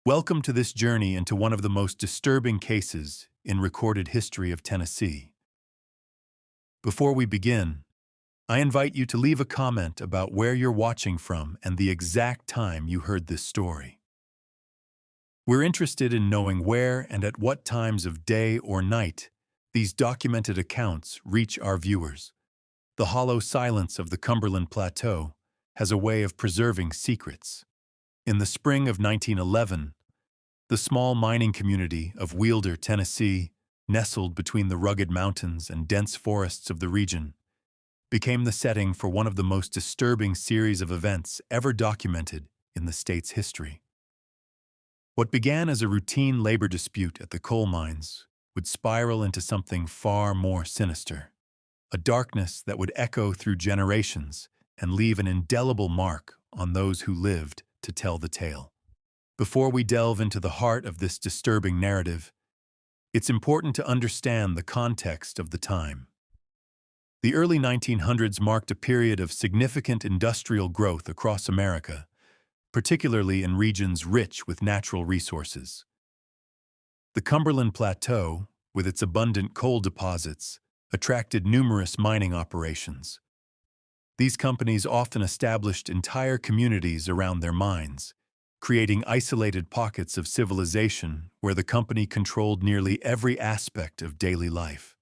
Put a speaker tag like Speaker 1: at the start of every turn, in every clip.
Speaker 1: Welcome to this journey into one of the most disturbing cases in recorded history of Tennessee. Before we begin, I invite you to leave a comment about where you're watching from and the exact time you heard this story. We're interested in knowing where and at what times of day or night these documented accounts reach our viewers. The hollow silence of the Cumberland Plateau has a way of preserving secrets. In the spring of 1911, the small mining community of Wilder, Tennessee, nestled between the rugged mountains and dense forests of the region, became the setting for one of the most disturbing series of events ever documented in the state's history. What began as a routine labor dispute at the coal mines would spiral into something far more sinister, a darkness that would echo through generations and leave an indelible mark on those who lived to tell the tale. Before we delve into the heart of this disturbing narrative, it's important to understand the context of the time. The early 1900s marked a period of significant industrial growth across America, particularly in regions rich with natural resources. The Cumberland Plateau, with its abundant coal deposits, attracted numerous mining operations. These companies often established entire communities around their mines, creating isolated pockets of civilization where the company controlled nearly every aspect of daily life.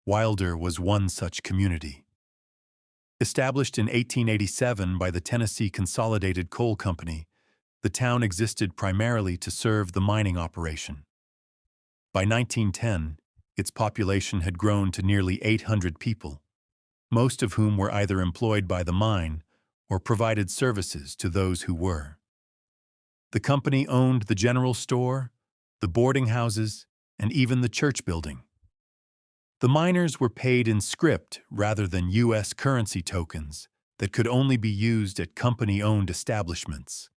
Speaker 1: Wilder was one such community. Established in 1887 by the Tennessee Consolidated Coal Company, the town existed primarily to serve the mining operation. By 1910, its population had grown to nearly 800 people, most of whom were either employed by the mine or provided services to those who were. The company owned the general store, the boarding houses, and even the church building. The miners were paid in script rather than U.S. currency tokens that could only be used at company-owned establishments,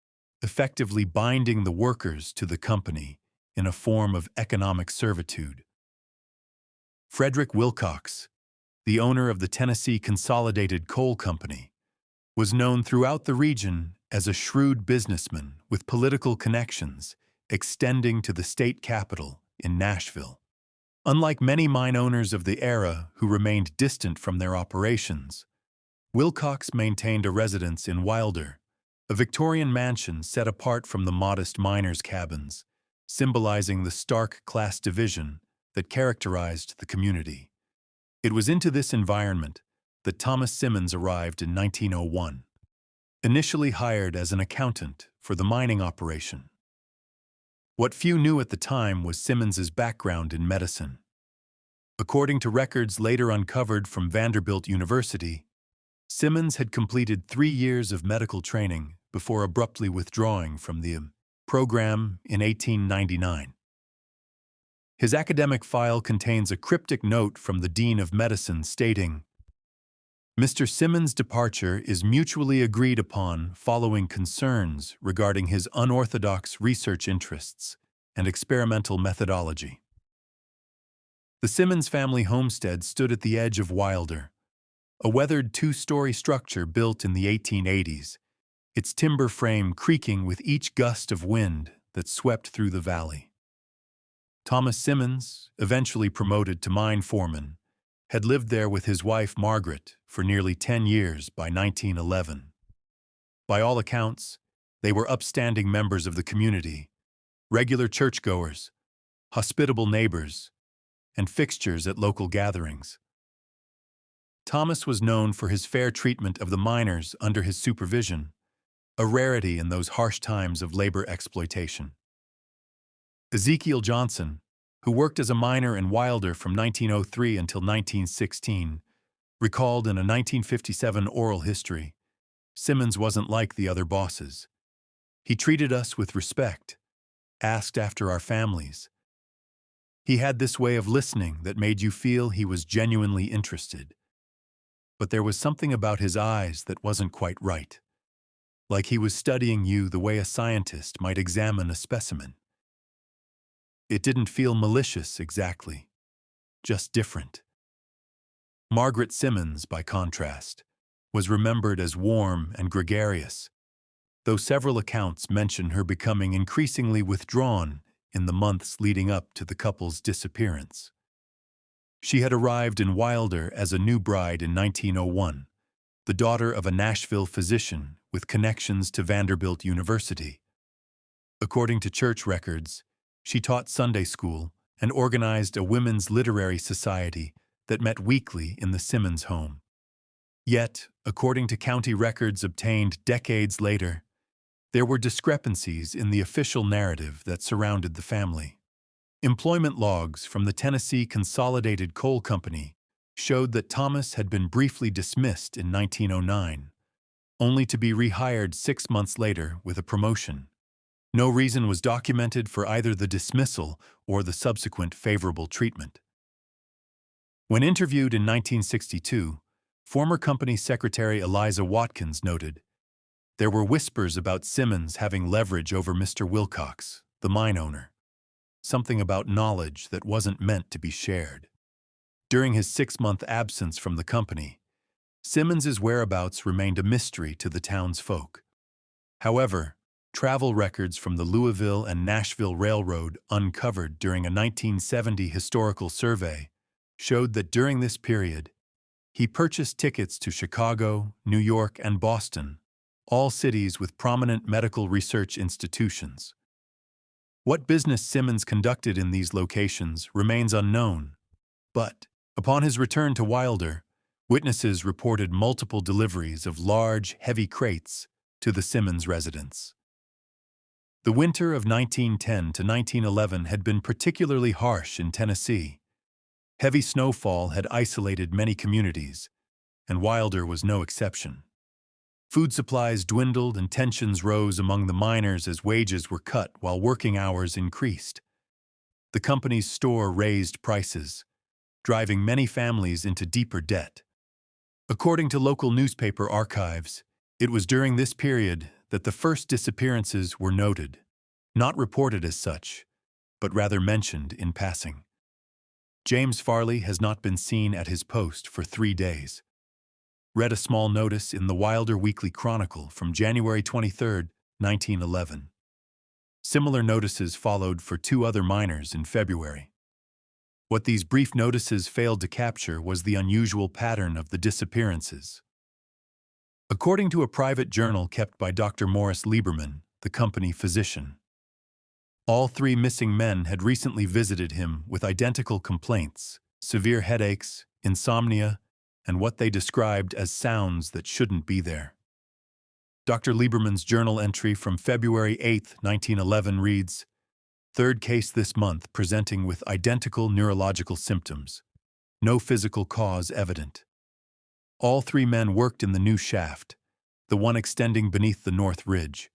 Speaker 1: effectively binding the workers to the company in a form of economic servitude. Frederick Wilcox, the owner of the Tennessee Consolidated Coal Company, was known throughout the region as a shrewd businessman with political connections extending to the state capital in Nashville. Unlike many mine owners of the era who remained distant from their operations, Wilcox maintained a residence in Wilder, a Victorian mansion set apart from the modest miners' cabins, symbolizing the stark class division that characterized the community. It was into this environment that Thomas Simmons arrived in 1901. Initially hired as an accountant for the mining operation. What few knew at the time was Simmons's background in medicine. According to records later uncovered from Vanderbilt University, Simmons had completed 3 years of medical training before abruptly withdrawing from the program in 1899. His academic file contains a cryptic note from the Dean of Medicine stating, "Mr. Simmons' departure is mutually agreed upon following concerns regarding his unorthodox research interests and experimental methodology." The Simmons family homestead stood at the edge of Wilder, a weathered 2-story structure built in the 1880s, its timber frame creaking with each gust of wind that swept through the valley. Thomas Simmons, eventually promoted to mine foreman, had lived there with his wife Margaret for nearly 10 years by 1911. By all accounts, they were upstanding members of the community, regular churchgoers, hospitable neighbors, and fixtures at local gatherings. Thomas was known for his fair treatment of the miners under his supervision, a rarity in those harsh times of labor exploitation. Ezekiel Johnson, who worked as a miner in Wilder from 1903 until 1916, recalled in a 1957 oral history, "Simmons wasn't like the other bosses. He treated us with respect, asked after our families. He had this way of listening that made you feel he was genuinely interested. But there was something about his eyes that wasn't quite right, like he was studying you the way a scientist might examine a specimen. It didn't feel malicious exactly, just different." Margaret Simmons, by contrast, was remembered as warm and gregarious, though several accounts mention her becoming increasingly withdrawn in the months leading up to the couple's disappearance. She had arrived in Wilder as a new bride in 1901, the daughter of a Nashville physician with connections to Vanderbilt University. According to church records, she taught Sunday school and organized a women's literary society that met weekly in the Simmons home. Yet, according to county records obtained decades later, there were discrepancies in the official narrative that surrounded the family. Employment logs from the Tennessee Consolidated Coal Company showed that Thomas had been briefly dismissed in 1909, only to be rehired 6 months later with a promotion. No reason was documented for either the dismissal or the subsequent favorable treatment. When interviewed in 1962, former company secretary Eliza Watkins noted, "There were whispers about Simmons having leverage over Mr. Wilcox, the mine owner. Something about knowledge that wasn't meant to be shared." During his 6-month absence from the company, Simmons's whereabouts remained a mystery to the townsfolk. However, travel records from the Louisville and Nashville Railroad uncovered during a 1970 historical survey showed that during this period, he purchased tickets to Chicago, New York, and Boston, all cities with prominent medical research institutions. What business Simmons conducted in these locations remains unknown, but upon his return to Wilder, witnesses reported multiple deliveries of large, heavy crates to the Simmons residence. The winter of 1910 to 1911 had been particularly harsh in Tennessee. Heavy snowfall had isolated many communities, and Wilder was no exception. Food supplies dwindled and tensions rose among the miners as wages were cut while working hours increased. The company's store raised prices, driving many families into deeper debt. According to local newspaper archives, it was during this period that the first disappearances were noted, not reported as such, but rather mentioned in passing. James Farley has not been seen at his post for 3 days. Read a small notice in the Wilder Weekly Chronicle from January 23, 1911. Similar notices followed for 2 other miners in February. What these brief notices failed to capture was the unusual pattern of the disappearances. According to a private journal kept by Dr. Morris Lieberman, the company physician, all 3 missing men had recently visited him with identical complaints, severe headaches, insomnia, and what they described as sounds that shouldn't be there. Dr. Lieberman's journal entry from February 8, 1911 reads, "Third case this month presenting with identical neurological symptoms. No physical cause evident. All 3 men worked in the new shaft, the one extending beneath the north ridge.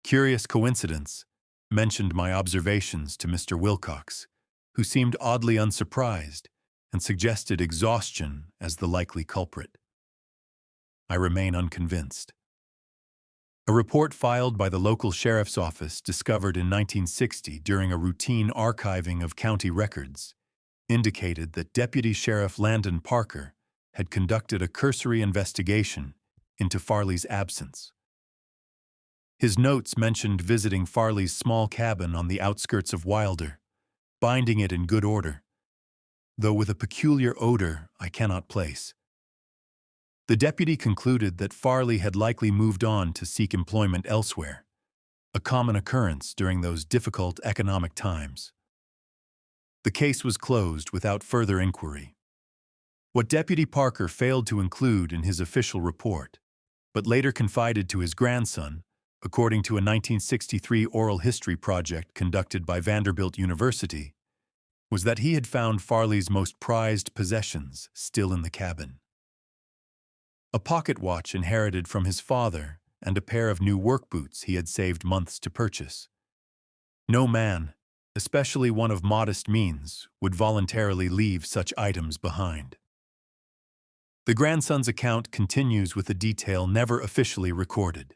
Speaker 1: Curious coincidence, mentioned my observations to Mr. Wilcox, who seemed oddly unsurprised and suggested exhaustion as the likely culprit. I remain unconvinced." A report filed by the local sheriff's office discovered in 1960 during a routine archiving of county records indicated that Deputy Sheriff Landon Parker had conducted a cursory investigation into Farley's absence. His notes mentioned visiting Farley's small cabin on the outskirts of Wilder, binding it in good order, though with a peculiar odor I cannot place. The deputy concluded that Farley had likely moved on to seek employment elsewhere, a common occurrence during those difficult economic times. The case was closed without further inquiry. What Deputy Parker failed to include in his official report, but later confided to his grandson, according to a 1963 oral history project conducted by Vanderbilt University, was that he had found Farley's most prized possessions still in the cabin. A pocket watch inherited from his father and a pair of new work boots he had saved months to purchase. No man, especially one of modest means, would voluntarily leave such items behind. The grandson's account continues with a detail never officially recorded.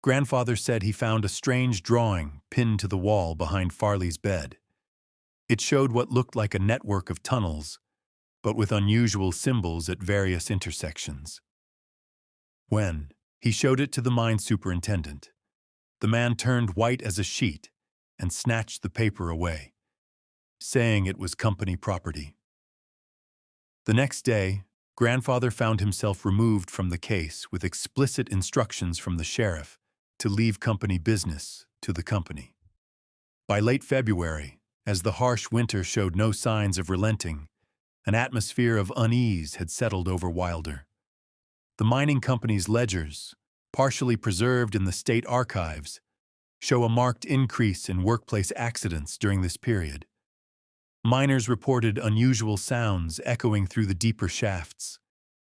Speaker 1: Grandfather said he found a strange drawing pinned to the wall behind Farley's bed. It showed what looked like a network of tunnels, but with unusual symbols at various intersections. When, He showed it to the mine superintendent. The man turned white as a sheet and snatched the paper away, saying it was company property. The next day, grandfather found himself removed from the case with explicit instructions from the sheriff to leave company business to the company. By late February, as the harsh winter showed no signs of relenting, an atmosphere of unease had settled over Wilder. The mining company's ledgers, partially preserved in the state archives, show a marked increase in workplace accidents during this period. Miners reported unusual sounds echoing through the deeper shafts,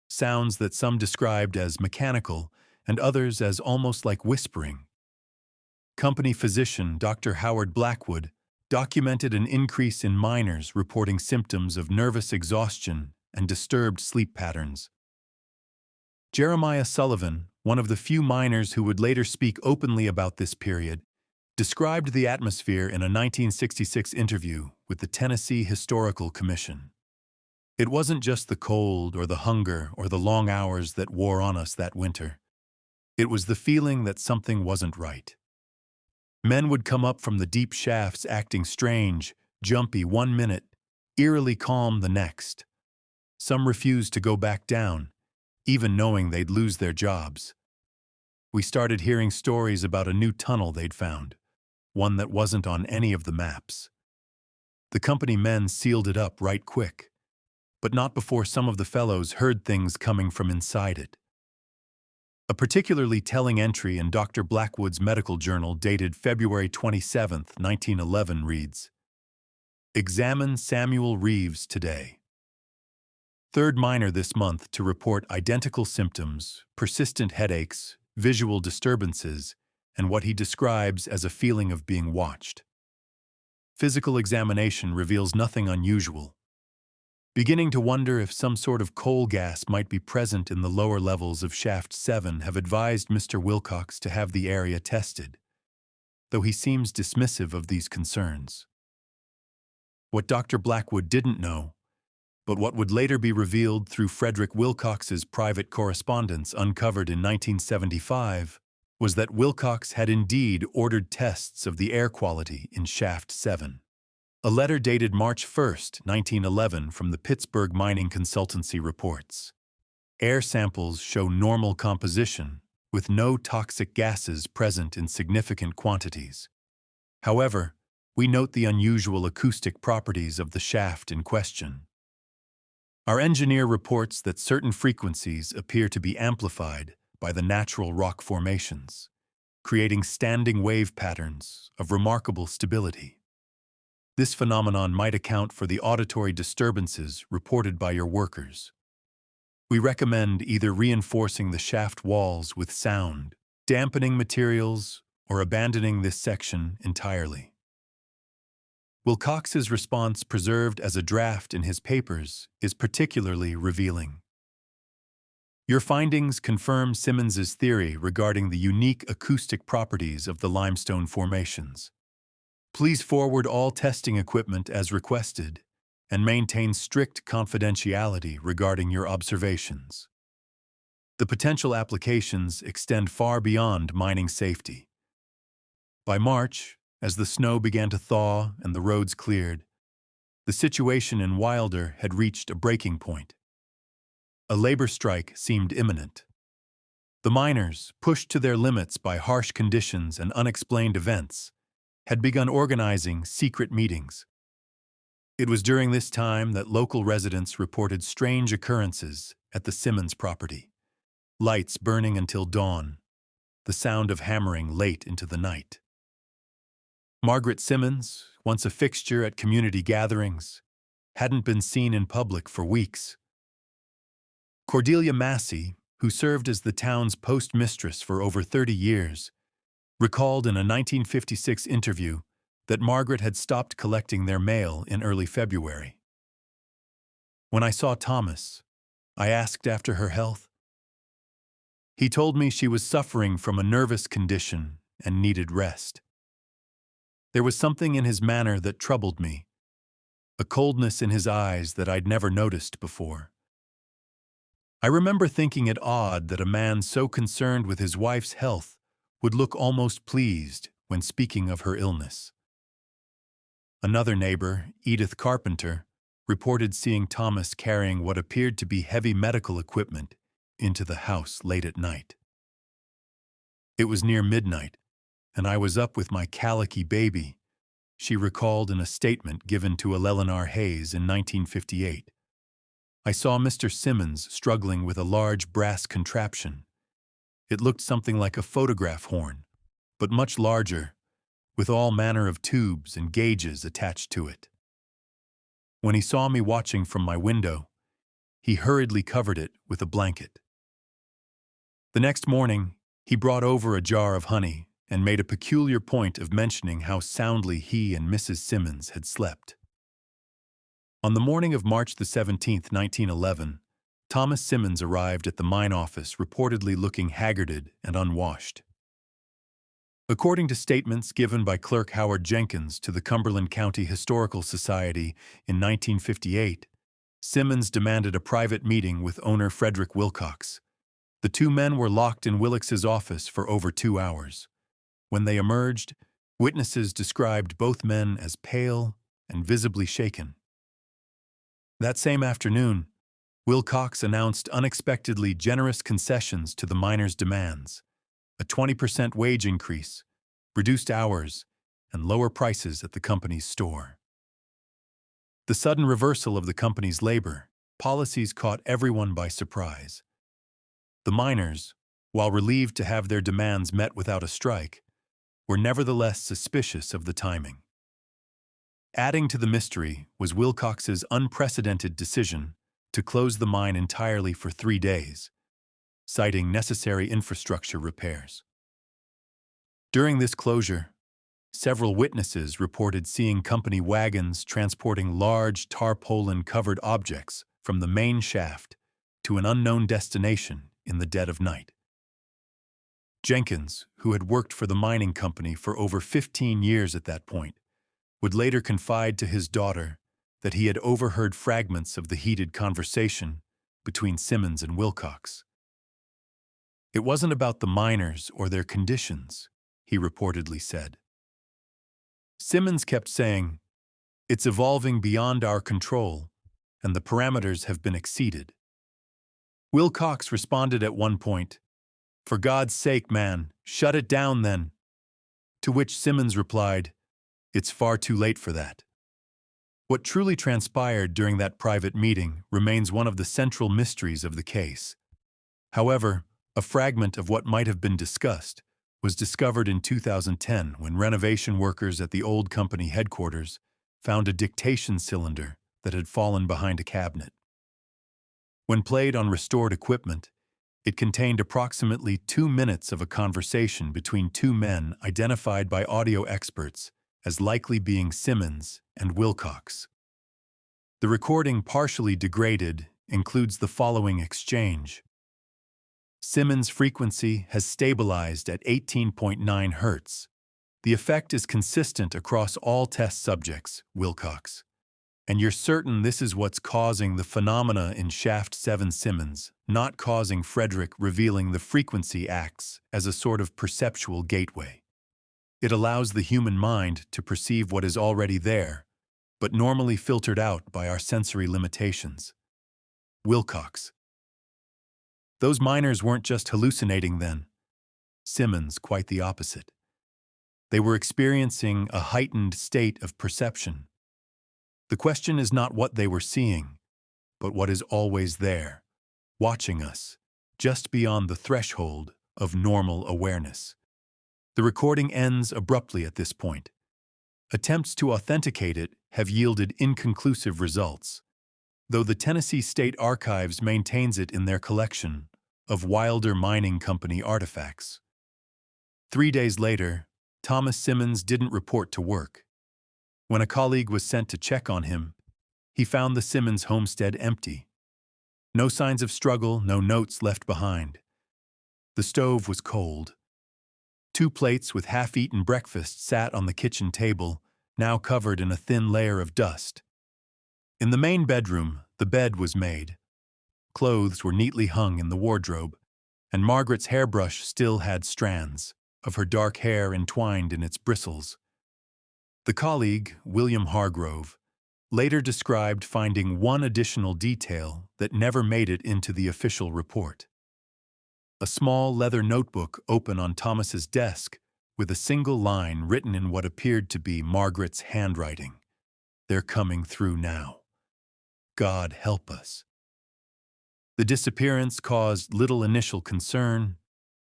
Speaker 1: sounds that some described as mechanical and others as almost like whispering. Company physician Dr. Howard Blackwood documented an increase in miners reporting symptoms of nervous exhaustion and disturbed sleep patterns. Jeremiah Sullivan, one of the few miners who would later speak openly about this period, described the atmosphere in a 1966 interview with the Tennessee Historical Commission. It wasn't just the cold or the hunger or the long hours that wore on us that winter. It was the feeling that something wasn't right. Men would come up from the deep shafts acting strange, jumpy 1 minute, eerily calm the next. Some refused to go back down, even knowing they'd lose their jobs. We started hearing stories about a new tunnel they'd found, one that wasn't on any of the maps. The company men sealed it up right quick, but not before some of the fellows heard things coming from inside it. A particularly telling entry in Dr. Blackwood's medical journal dated February 27, 1911 reads, "Examine Samuel Reeves today. Third miner this month to report identical symptoms, persistent headaches, visual disturbances, and what he describes as a feeling of being watched. Physical examination reveals nothing unusual. Beginning to wonder if some sort of coal gas might be present in the lower levels of Shaft 7, have advised Mr. Wilcox to have the area tested, though he seems dismissive of these concerns." What Dr. Blackwood didn't know, but what would later be revealed through Frederick Wilcox's private correspondence uncovered in 1975, was that Wilcox had indeed ordered tests of the air quality in Shaft 7. A letter dated March 1, 1911 from the Pittsburgh Mining Consultancy reports. Air samples show normal composition, with no toxic gases present in significant quantities. However, we note the unusual acoustic properties of the shaft in question. Our engineer reports that certain frequencies appear to be amplified by the natural rock formations, creating standing wave patterns of remarkable stability. This phenomenon might account for the auditory disturbances reported by your workers. We recommend either reinforcing the shaft walls with sound, dampening materials, or abandoning this section entirely. Wilcox's response, preserved as a draft in his papers, is particularly revealing. Your findings confirm Simmons's theory regarding the unique acoustic properties of the limestone formations. Please forward all testing equipment as requested and maintain strict confidentiality regarding your observations. The potential applications extend far beyond mining safety. By March, as the snow began to thaw and the roads cleared, the situation in Wilder had reached a breaking point. A labor strike seemed imminent. The miners, pushed to their limits by harsh conditions and unexplained events, had begun organizing secret meetings. It was during this time that local residents reported strange occurrences at the Simmons property. Lights burning until dawn, the sound of hammering late into the night. Margaret Simmons, once a fixture at community gatherings, hadn't been seen in public for weeks. Cordelia Massey, who served as the town's postmistress for over 30 years, recalled in a 1956 interview that Margaret had stopped collecting their mail in early February. "When I saw Thomas, I asked after her health. He told me she was suffering from a nervous condition and needed rest. There was something in his manner that troubled me, a coldness in his eyes that I'd never noticed before. I remember thinking it odd that a man so concerned with his wife's health would look almost pleased when speaking of her illness. Another neighbor, Edith Carpenter, reported seeing Thomas carrying what appeared to be heavy medical equipment into the house late at night. It was near midnight, and I was up with my calicky baby, she recalled in a statement given to Eleanor Hayes in 1958. I saw Mr. Simmons struggling with a large brass contraption. It looked something like a photograph horn, but much larger, with all manner of tubes and gauges attached to it. When he saw me watching from my window, he hurriedly covered it with a blanket. The next morning, he brought over a jar of honey and made a peculiar point of mentioning how soundly he and Mrs. Simmons had slept. On the morning of March 17, 1911, Thomas Simmons arrived at the mine office reportedly looking haggarded and unwashed. According to statements given by Clerk Howard Jenkins to the Cumberland County Historical Society in 1958, Simmons demanded a private meeting with owner Frederick Wilcox. The two men were locked in Wilcox's office for over 2 hours. When they emerged, witnesses described both men as pale and visibly shaken. That same afternoon, Wilcox announced unexpectedly generous concessions to the miners' demands: a 20% wage increase, reduced hours, and lower prices at the company's store. The sudden reversal of the company's labor policies caught everyone by surprise. The miners, while relieved to have their demands met without a strike, were nevertheless suspicious of the timing. Adding to the mystery was Wilcox's unprecedented decision to close the mine entirely for 3 days, citing necessary infrastructure repairs. During this closure, several witnesses reported seeing company wagons transporting large tarpaulin-covered objects from the main shaft to an unknown destination in the dead of night. Jenkins, who had worked for the mining company for over 15 years at that point, would later confide to his daughter that he had overheard fragments of the heated conversation between Simmons and Wilcox. It wasn't about the miners or their conditions, he reportedly said. Simmons kept saying, "It's evolving beyond our control, and the parameters have been exceeded." Wilcox responded at one point, "For God's sake, man, shut it down then." To which Simmons replied, "It's far too late for that." What truly transpired during that private meeting remains one of the central mysteries of the case. However, a fragment of what might have been discussed was discovered in 2010 when renovation workers at the old company headquarters found a dictation cylinder that had fallen behind a cabinet. When played on restored equipment, it contained approximately 2 minutes of a conversation between two men identified by audio experts as likely being Simmons and Wilcox. The recording, partially degraded, includes the following exchange. "Simmons' frequency has stabilized at 18.9 Hz. The effect is consistent across all test subjects, Wilcox. And you're certain this is what's causing the phenomena in Shaft 7. Simmons, not causing Frederick, revealing the frequency acts as a sort of perceptual gateway. It allows the human mind to perceive what is already there, but normally filtered out by our sensory limitations." Wilcox. Those miners weren't just hallucinating then. Simmons, quite the opposite. They were experiencing a heightened state of perception. The question is not what they were seeing, but what is always there, watching us, just beyond the threshold of normal awareness. The recording ends abruptly at this point. Attempts to authenticate it have yielded inconclusive results, though the Tennessee State Archives maintains it in their collection of Wilder Mining Company artifacts. 3 days later, Thomas Simmons didn't report to work. When a colleague was sent to check on him, he found the Simmons homestead empty. No signs of struggle, no notes left behind. The stove was cold. 2 plates with half-eaten breakfast sat on the kitchen table, now covered in a thin layer of dust. In the main bedroom, the bed was made. clothes were neatly hung in the wardrobe, and Margaret's hairbrush still had strands of her dark hair entwined in its bristles. The colleague, William Hargrove, later described finding one additional detail that never made it into the official report. A small leather notebook open on Thomas's desk with a single line written in what appeared to be Margaret's handwriting. "They're coming through now. God help us." The disappearance caused little initial concern.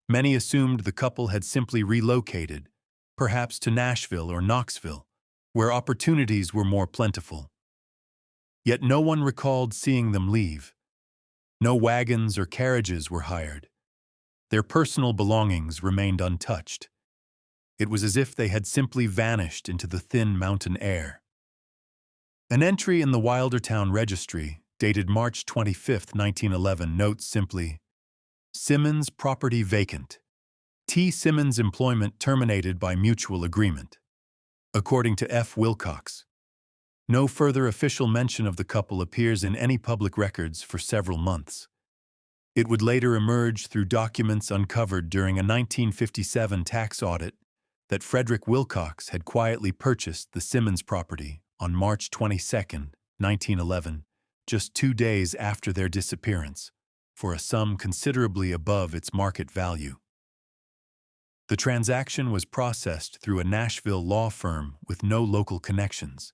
Speaker 1: Many assumed the couple had simply relocated, perhaps to Nashville or Knoxville, where opportunities were more plentiful. Yet no one recalled seeing them leave. No wagons or carriages were hired. Their personal belongings remained untouched. It was as if they had simply vanished into the thin mountain air. An entry in the Wildertown Registry, dated March 25, 1911, notes simply, "Simmons property vacant. T. Simmons employment terminated by mutual agreement." According to F. Wilcox, no further official mention of the couple appears in any public records for several months. It would later emerge through documents uncovered during a 1957 tax audit that Frederick Wilcox had quietly purchased the Simmons property on March 22, 1911, just 2 days after their disappearance, for a sum considerably above its market value. The transaction was processed through a Nashville law firm with no local connections,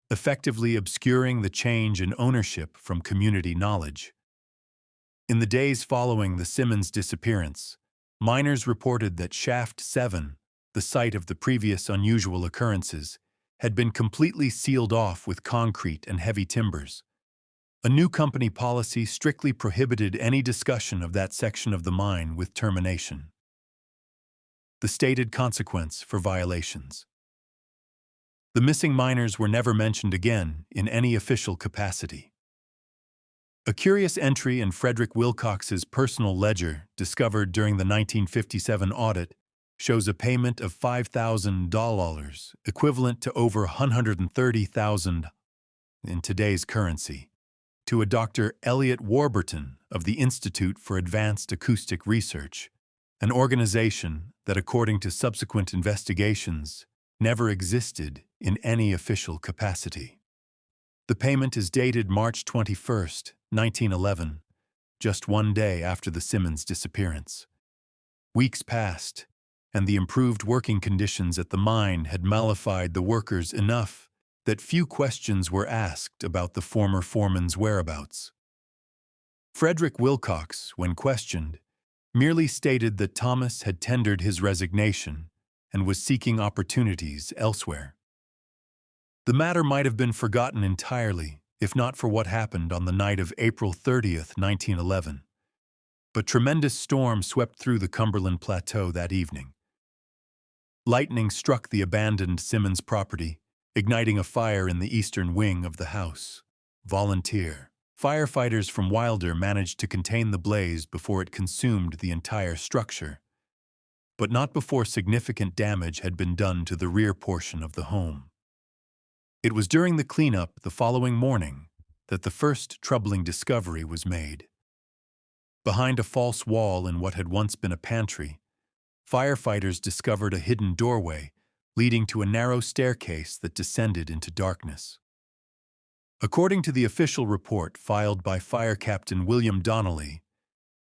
Speaker 1: effectively obscuring the change in ownership from community knowledge. In the days following the Simmons disappearance, miners reported that Shaft 7, the site of the previous unusual occurrences, had been completely sealed off with concrete and heavy timbers. A new company policy strictly prohibited any discussion of that section of the mine with termination. The stated consequence for violations. The missing miners were never mentioned again in any official capacity. A curious entry in Frederick Wilcox's personal ledger, discovered during the 1957 audit, shows a payment of $5,000, equivalent to over $130,000 in today's currency, to a Dr. Elliot Warburton of the Institute for Advanced Acoustic Research, an organization that, according to subsequent investigations, never existed in any official capacity. The payment is dated March 21, 1911, just 1 day after the Simmons disappearance. Weeks passed, and the improved working conditions at the mine had mollified the workers enough that few questions were asked about the former foreman's whereabouts. Frederick Wilcox, when questioned, merely stated that Thomas had tendered his resignation and was seeking opportunities elsewhere. The matter might have been forgotten entirely, if not for what happened on the night of April 30, 1911. But tremendous storm swept through the Cumberland Plateau that evening. Lightning struck the abandoned Simmons property, igniting a fire in the eastern wing of the house. Volunteer firefighters from Wilder managed to contain the blaze before it consumed the entire structure, but not before significant damage had been done to the rear portion of the home. It was during the cleanup the following morning that the first troubling discovery was made. Behind a false wall in what had once been a pantry, firefighters discovered a hidden doorway leading to a narrow staircase that descended into darkness. According to the official report filed by Fire Captain William Donnelly,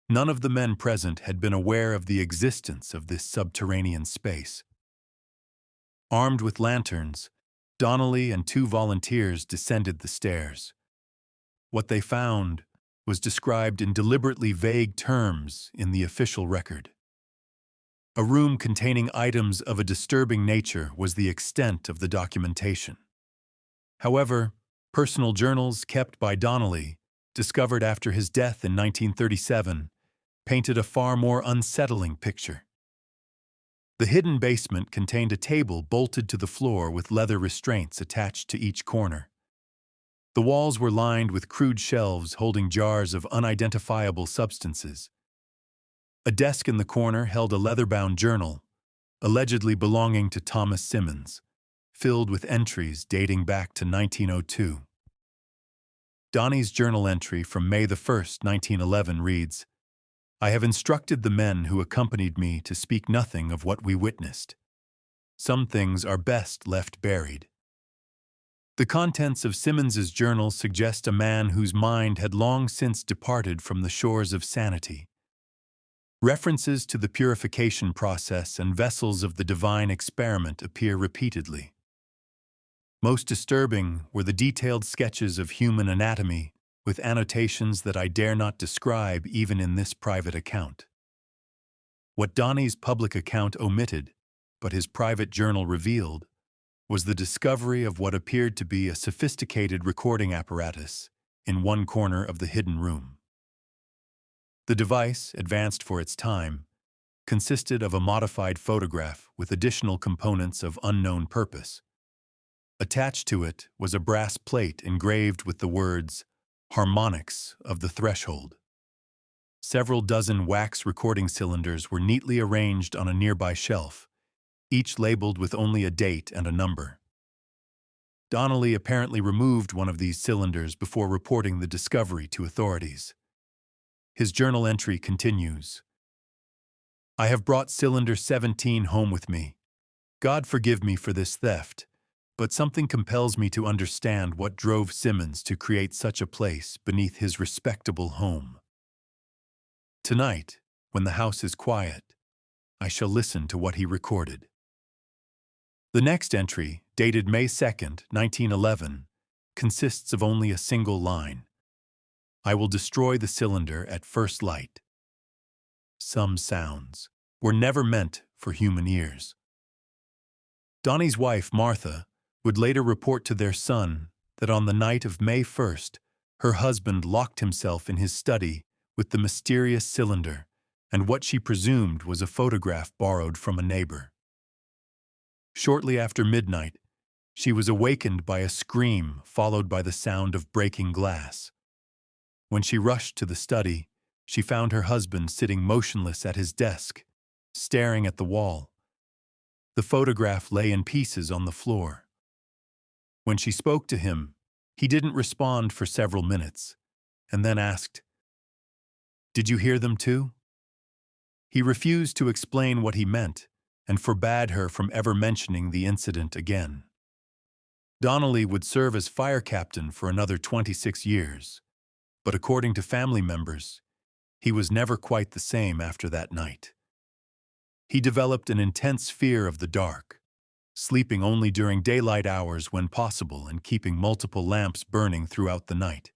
Speaker 1: none of the men present had been aware of the existence of this subterranean space. Armed with lanterns, Donnelly and 2 volunteers descended the stairs. What they found was described in deliberately vague terms in the official record. A room containing items of a disturbing nature was the extent of the documentation. However, personal journals kept by Donnelly, discovered after his death in 1937, painted a far more unsettling picture. The hidden basement contained a table bolted to the floor with leather restraints attached to each corner. The walls were lined with crude shelves holding jars of unidentifiable substances. A desk in the corner held a leather-bound journal, allegedly belonging to Thomas Simmons, filled with entries dating back to 1902. Donnie's journal entry from May the 1st, 1911 reads, "I have instructed the men who accompanied me to speak nothing of what we witnessed. Some things are best left buried." The contents of Simmons's journal suggest a man whose mind had long since departed from the shores of sanity. References to the purification process and vessels of the divine experiment appear repeatedly. Most disturbing were the detailed sketches of human anatomy with annotations that I dare not describe even in this private account. What Donnie's public account omitted, but his private journal revealed, was the discovery of what appeared to be a sophisticated recording apparatus in one corner of the hidden room. The device, advanced for its time, consisted of a modified photograph with additional components of unknown purpose. Attached to it was a brass plate engraved with the words, "Harmonics of the Threshold." Several dozen wax recording cylinders were neatly arranged on a nearby shelf, each labeled with only a date and a number. Donnelly apparently removed one of these cylinders before reporting the discovery to authorities. His journal entry continues, "I have brought cylinder 17 home with me. God forgive me for this theft, but something compels me to understand what drove Simmons to create such a place beneath his respectable home. Tonight, when the house is quiet, I shall listen to what he recorded." The next entry, dated May 2nd, 1911, consists of only a single line. "I will destroy the cylinder at first light." Some sounds were never meant for human ears. Donnie's wife, Martha, would later report to their son that on the night of May 1st, her husband locked himself in his study with the mysterious cylinder and what she presumed was a photograph borrowed from a neighbor. Shortly after midnight, she was awakened by a scream followed by the sound of breaking glass. When she rushed to the study, she found her husband sitting motionless at his desk, staring at the wall. The photograph lay in pieces on the floor. When she spoke to him, he didn't respond for several minutes, and then asked, "Did you hear them too?" He refused to explain what he meant and forbade her from ever mentioning the incident again. Donnelly would serve as fire captain for another 26 years, but according to family members, he was never quite the same after that night. He developed an intense fear of the dark, sleeping only during daylight hours when possible and keeping multiple lamps burning throughout the night.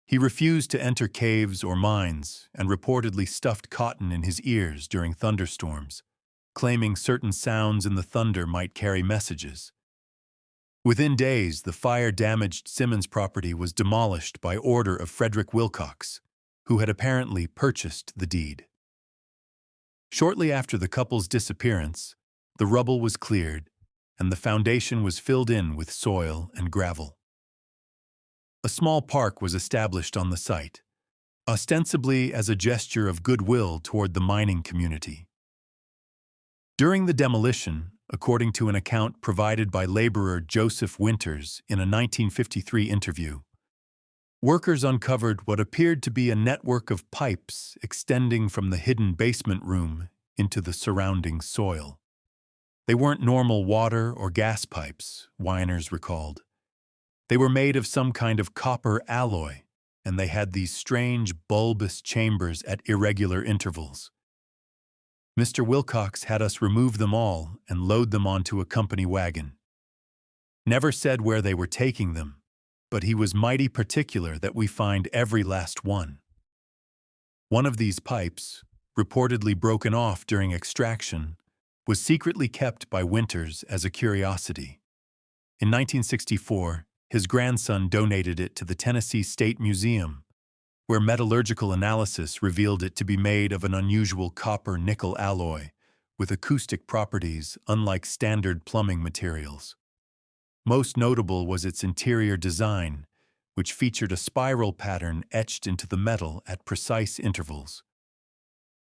Speaker 1: He refused to enter caves or mines and reportedly stuffed cotton in his ears during thunderstorms, claiming certain sounds in the thunder might carry messages. Within days, the fire-damaged Simmons property was demolished by order of Frederick Wilcox, who had apparently purchased the deed. Shortly after the couple's disappearance, the rubble was cleared, and the foundation was filled in with soil and gravel. A small park was established on the site, ostensibly as a gesture of goodwill toward the mining community. During the demolition, according to an account provided by laborer Joseph Winters in a 1953 interview, workers uncovered what appeared to be a network of pipes extending from the hidden basement room into the surrounding soil. They weren't normal water or gas pipes, Winters recalled. They were made of some kind of copper alloy, and they had these strange bulbous chambers at irregular intervals. Mr. Wilcox had us remove them all and load them onto a company wagon. Never said where they were taking them, but he was mighty particular that we find every last one. One of these pipes, reportedly broken off during extraction, was secretly kept by Winters as a curiosity. In 1964, his grandson donated it to the Tennessee State Museum, where metallurgical analysis revealed it to be made of an unusual copper-nickel alloy with acoustic properties unlike standard plumbing materials. Most notable was its interior design, which featured a spiral pattern etched into the metal at precise intervals.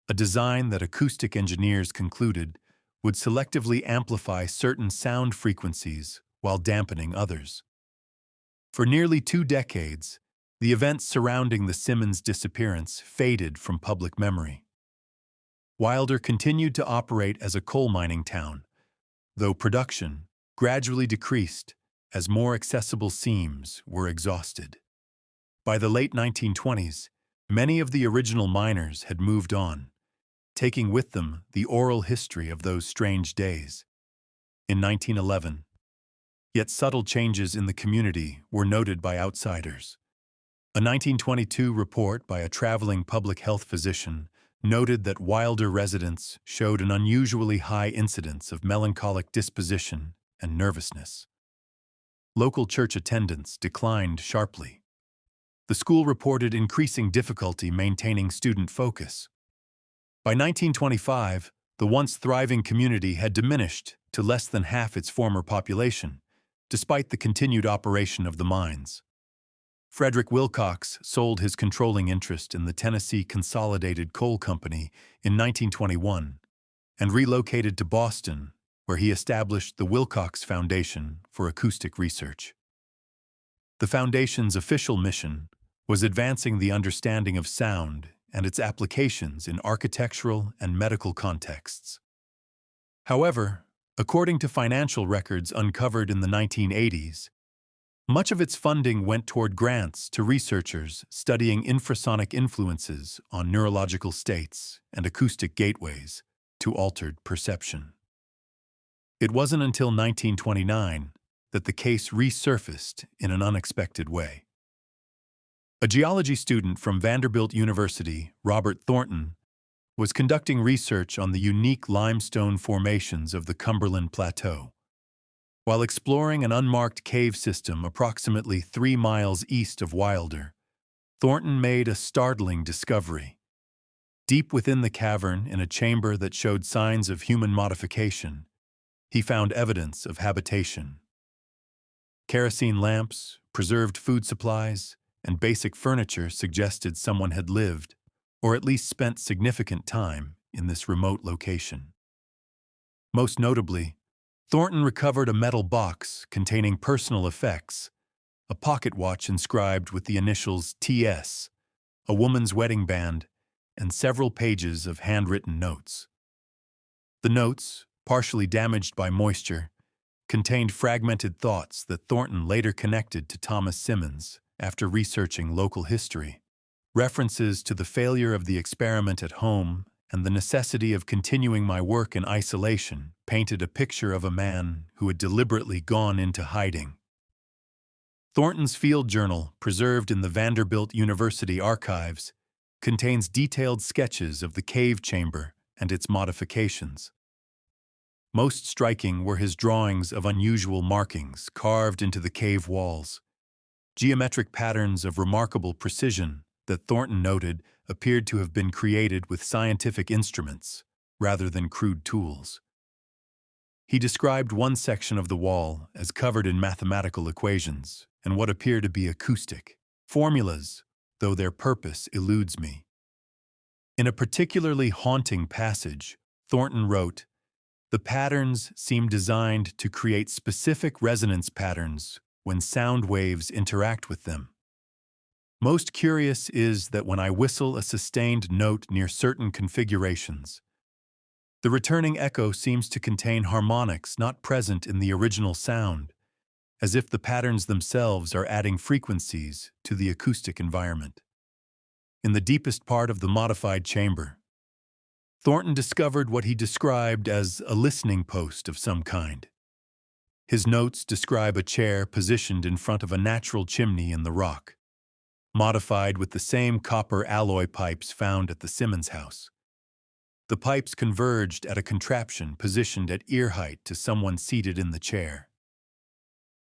Speaker 1: A design that acoustic engineers concluded would selectively amplify certain sound frequencies while dampening others. For nearly 2 decades, the events surrounding the Simmons disappearance faded from public memory. Wilder continued to operate as a coal mining town, though production gradually decreased as more accessible seams were exhausted. By the late 1920s, many of the original miners had moved on, taking with them the oral history of those strange days. In 1911, yet subtle changes in the community were noted by outsiders. A 1922 report by a traveling public health physician noted that Wilder residents showed an unusually high incidence of melancholic disposition and nervousness. Local church attendance declined sharply. The school reported increasing difficulty maintaining student focus. By 1925, the once thriving community had diminished to less than half its former population, despite the continued operation of the mines. Frederick Wilcox sold his controlling interest in the Tennessee Consolidated Coal Company in 1921 and relocated to Boston, where he established the Wilcox Foundation for Acoustic Research. The foundation's official mission was advancing the understanding of sound and its applications in architectural and medical contexts. However, according to financial records uncovered in the 1980s, much of its funding went toward grants to researchers studying infrasonic influences on neurological states and acoustic gateways to altered perception. It wasn't until 1929 that the case resurfaced in an unexpected way. A geology student from Vanderbilt University, Robert Thornton, was conducting research on the unique limestone formations of the Cumberland Plateau. While exploring an unmarked cave system approximately 3 miles east of Wilder, Thornton made a startling discovery. Deep within the cavern, in a chamber that showed signs of human modification, he found evidence of habitation. Kerosene lamps, preserved food supplies, and basic furniture suggested someone had lived, or at least spent significant time, in this remote location. Most notably, Thornton recovered a metal box containing personal effects, a pocket watch inscribed with the initials TS, a woman's wedding band, and several pages of handwritten notes. The notes, partially damaged by moisture, contained fragmented thoughts that Thornton later connected to Thomas Simmons after researching local history. References to the failure of the experiment at home and the necessity of continuing my work in isolation painted a picture of a man who had deliberately gone into hiding. Thornton's field journal, preserved in the Vanderbilt University archives, contains detailed sketches of the cave chamber and its modifications. Most striking were his drawings of unusual markings carved into the cave walls. Geometric patterns of remarkable precision that Thornton noted appeared to have been created with scientific instruments rather than crude tools. He described one section of the wall as covered in mathematical equations and what appear to be acoustic formulas, though their purpose eludes me. In a particularly haunting passage, Thornton wrote, "The patterns seem designed to create specific resonance patterns when sound waves interact with them. Most curious is that when I whistle a sustained note near certain configurations, the returning echo seems to contain harmonics not present in the original sound, as if the patterns themselves are adding frequencies to the acoustic environment." In the deepest part of the modified chamber, Thornton discovered what he described as a listening post of some kind. His notes describe a chair positioned in front of a natural chimney in the rock, modified with the same copper alloy pipes found at the Simmons house. The pipes converged at a contraption positioned at ear height to someone seated in the chair.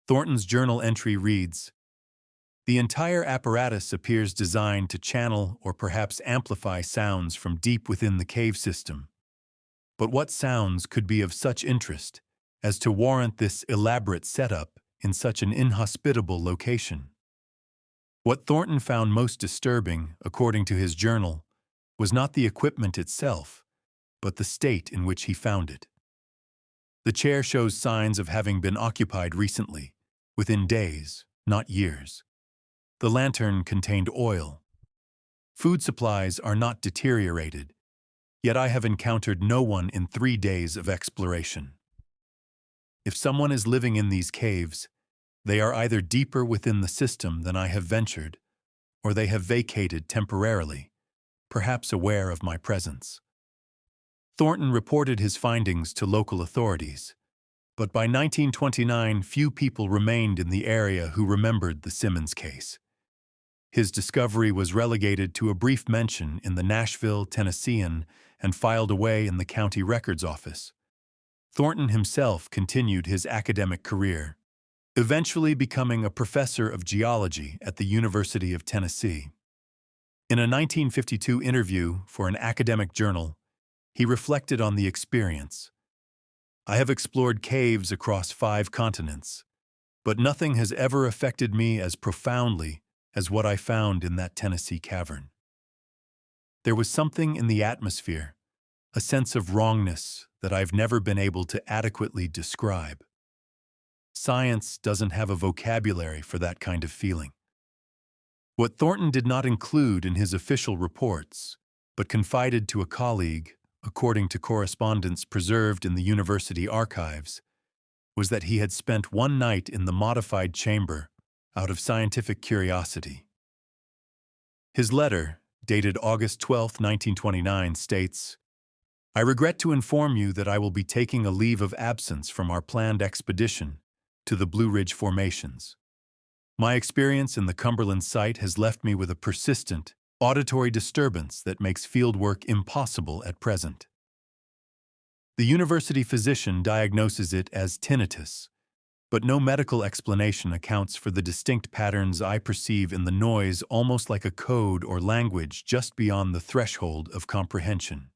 Speaker 1: Thornton's journal entry reads, "The entire apparatus appears designed to channel or perhaps amplify sounds from deep within the cave system. But what sounds could be of such interest as to warrant this elaborate setup in such an inhospitable location?" What Thornton found most disturbing, according to his journal, was not the equipment itself, but the state in which he found it. The chair shows signs of having been occupied recently, within days not years. The lantern contained oil. Food supplies are not deteriorated, yet I have encountered no one in 3 days of exploration. If someone is living in these caves, they are either deeper within the system than I have ventured, or they have vacated temporarily, perhaps aware of my presence. Thornton reported his findings to local authorities, but by 1929 few people remained in the area who remembered the Simmons case. His discovery was relegated to a brief mention in the Nashville Tennessean and filed away in the county records office. Thornton himself continued his academic career, eventually becoming a professor of geology at the University of Tennessee. In a 1952 interview for an academic journal, he reflected on the experience. "I have explored caves across 5 continents, but nothing has ever affected me as profoundly as what I found in that Tennessee cavern. There was something in the atmosphere, a sense of wrongness that I've never been able to adequately describe. Science doesn't have a vocabulary for that kind of feeling." What Thornton did not include in his official reports, but confided to a colleague, according to correspondence preserved in the university archives, was that he had spent one night in the modified chamber out of scientific curiosity. His letter, dated August 12, 1929, states, "I regret to inform you that I will be taking a leave of absence from our planned expedition to the Blue Ridge Formations. My experience in the Cumberland site has left me with a persistent, auditory disturbance that makes field work impossible at present." The university physician diagnoses it as tinnitus, but no medical explanation accounts for the distinct patterns I perceive in the noise, almost like a code or language just beyond the threshold of comprehension.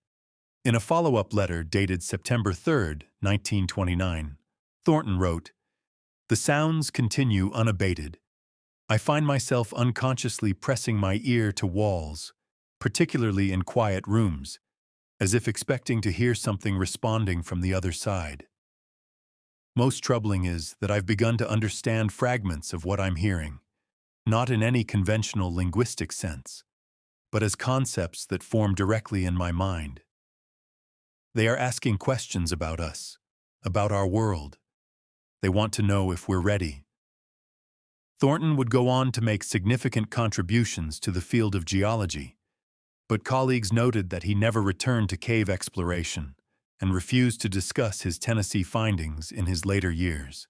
Speaker 1: In a follow-up letter dated September 3, 1929, Thornton wrote, "The sounds continue unabated. I find myself unconsciously pressing my ear to walls, particularly in quiet rooms, as if expecting to hear something responding from the other side. Most troubling is that I've begun to understand fragments of what I'm hearing, not in any conventional linguistic sense, but as concepts that form directly in my mind. They are asking questions about us, about our world. They want to know if we're ready." Thornton would go on to make significant contributions to the field of geology, but colleagues noted that he never returned to cave exploration and refused to discuss his Tennessee findings in his later years.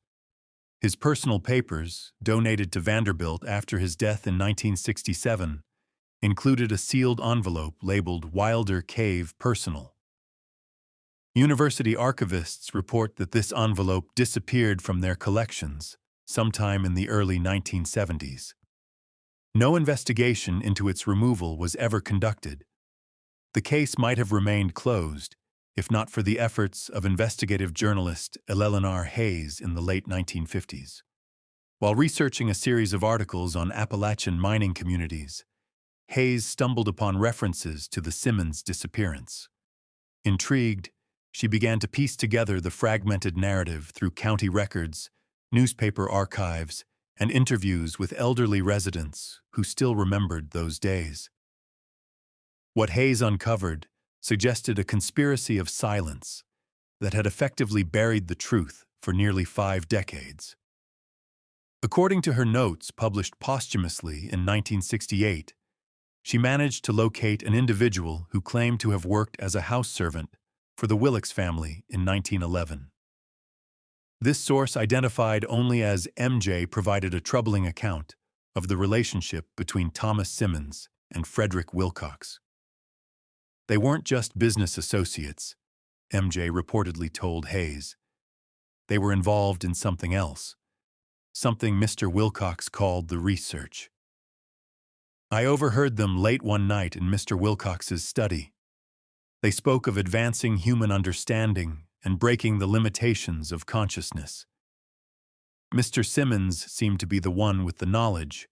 Speaker 1: His personal papers, donated to Vanderbilt after his death in 1967, included a sealed envelope labeled Wilder Cave Personal. University archivists report that this envelope disappeared from their collections sometime in the early 1970s. No investigation into its removal was ever conducted. The case might have remained closed if not for the efforts of investigative journalist Eleanor Hayes in the late 1950s. While researching a series of articles on Appalachian mining communities, Hayes stumbled upon references to the Simmons disappearance. Intrigued, she began to piece together the fragmented narrative through county records, newspaper archives, and interviews with elderly residents who still remembered those days. What Hayes uncovered suggested a conspiracy of silence that had effectively buried the truth for nearly 5 decades. According to her notes published posthumously in 1968, she managed to locate an individual who claimed to have worked as a house servant for the Willocks family in 1911. This source, identified only as MJ, provided a troubling account of the relationship between Thomas Simmons and Frederick Wilcox. They weren't just business associates, MJ reportedly told Hayes. They were involved in something else, something Mr. Wilcox called the research. "I overheard them late one night in Mr. Wilcox's study. They spoke of advancing human understanding and breaking the limitations of consciousness. Mr. Simmons seemed to be the one with the knowledge,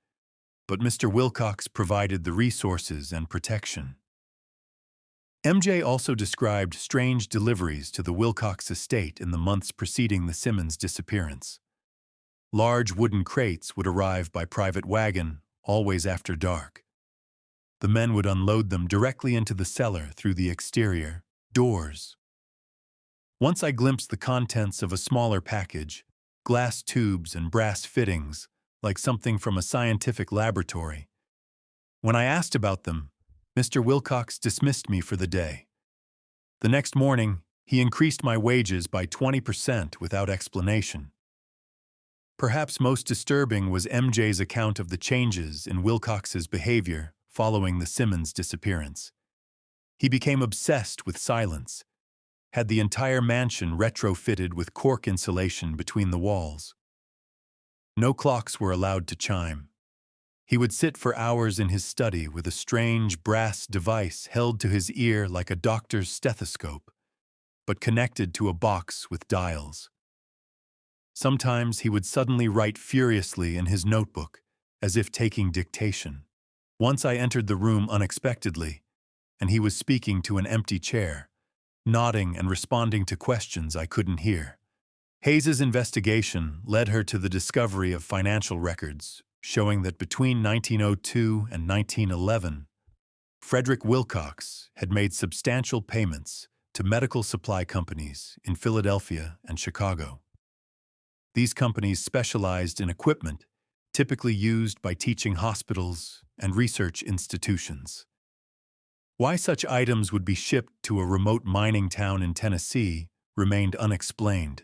Speaker 1: but Mr. Wilcox provided the resources and protection." MJ also described strange deliveries to the Wilcox estate in the months preceding the Simmons disappearance. Large wooden crates would arrive by private wagon, always after dark. The men would unload them directly into the cellar through the exterior doors. Once I glimpsed the contents of a smaller package, glass tubes and brass fittings, like something from a scientific laboratory. When I asked about them, Mr. Wilcox dismissed me for the day. The next morning, he increased my wages by 20% without explanation. Perhaps most disturbing was MJ's account of the changes in Wilcox's behavior following the Simmons disappearance. He became obsessed with silence, had the entire mansion retrofitted with cork insulation between the walls. No clocks were allowed to chime. He would sit for hours in his study with a strange brass device held to his ear like a doctor's stethoscope, but connected to a box with dials. Sometimes he would suddenly write furiously in his notebook, as if taking dictation. Once I entered the room unexpectedly, and he was speaking to an empty chair, nodding and responding to questions I couldn't hear. Hayes's investigation led her to the discovery of financial records, showing that between 1902 and 1911, Frederick Wilcox had made substantial payments to medical supply companies in Philadelphia and Chicago. These companies specialized in equipment typically used by teaching hospitals and research institutions. Why such items would be shipped to a remote mining town in Tennessee remained unexplained.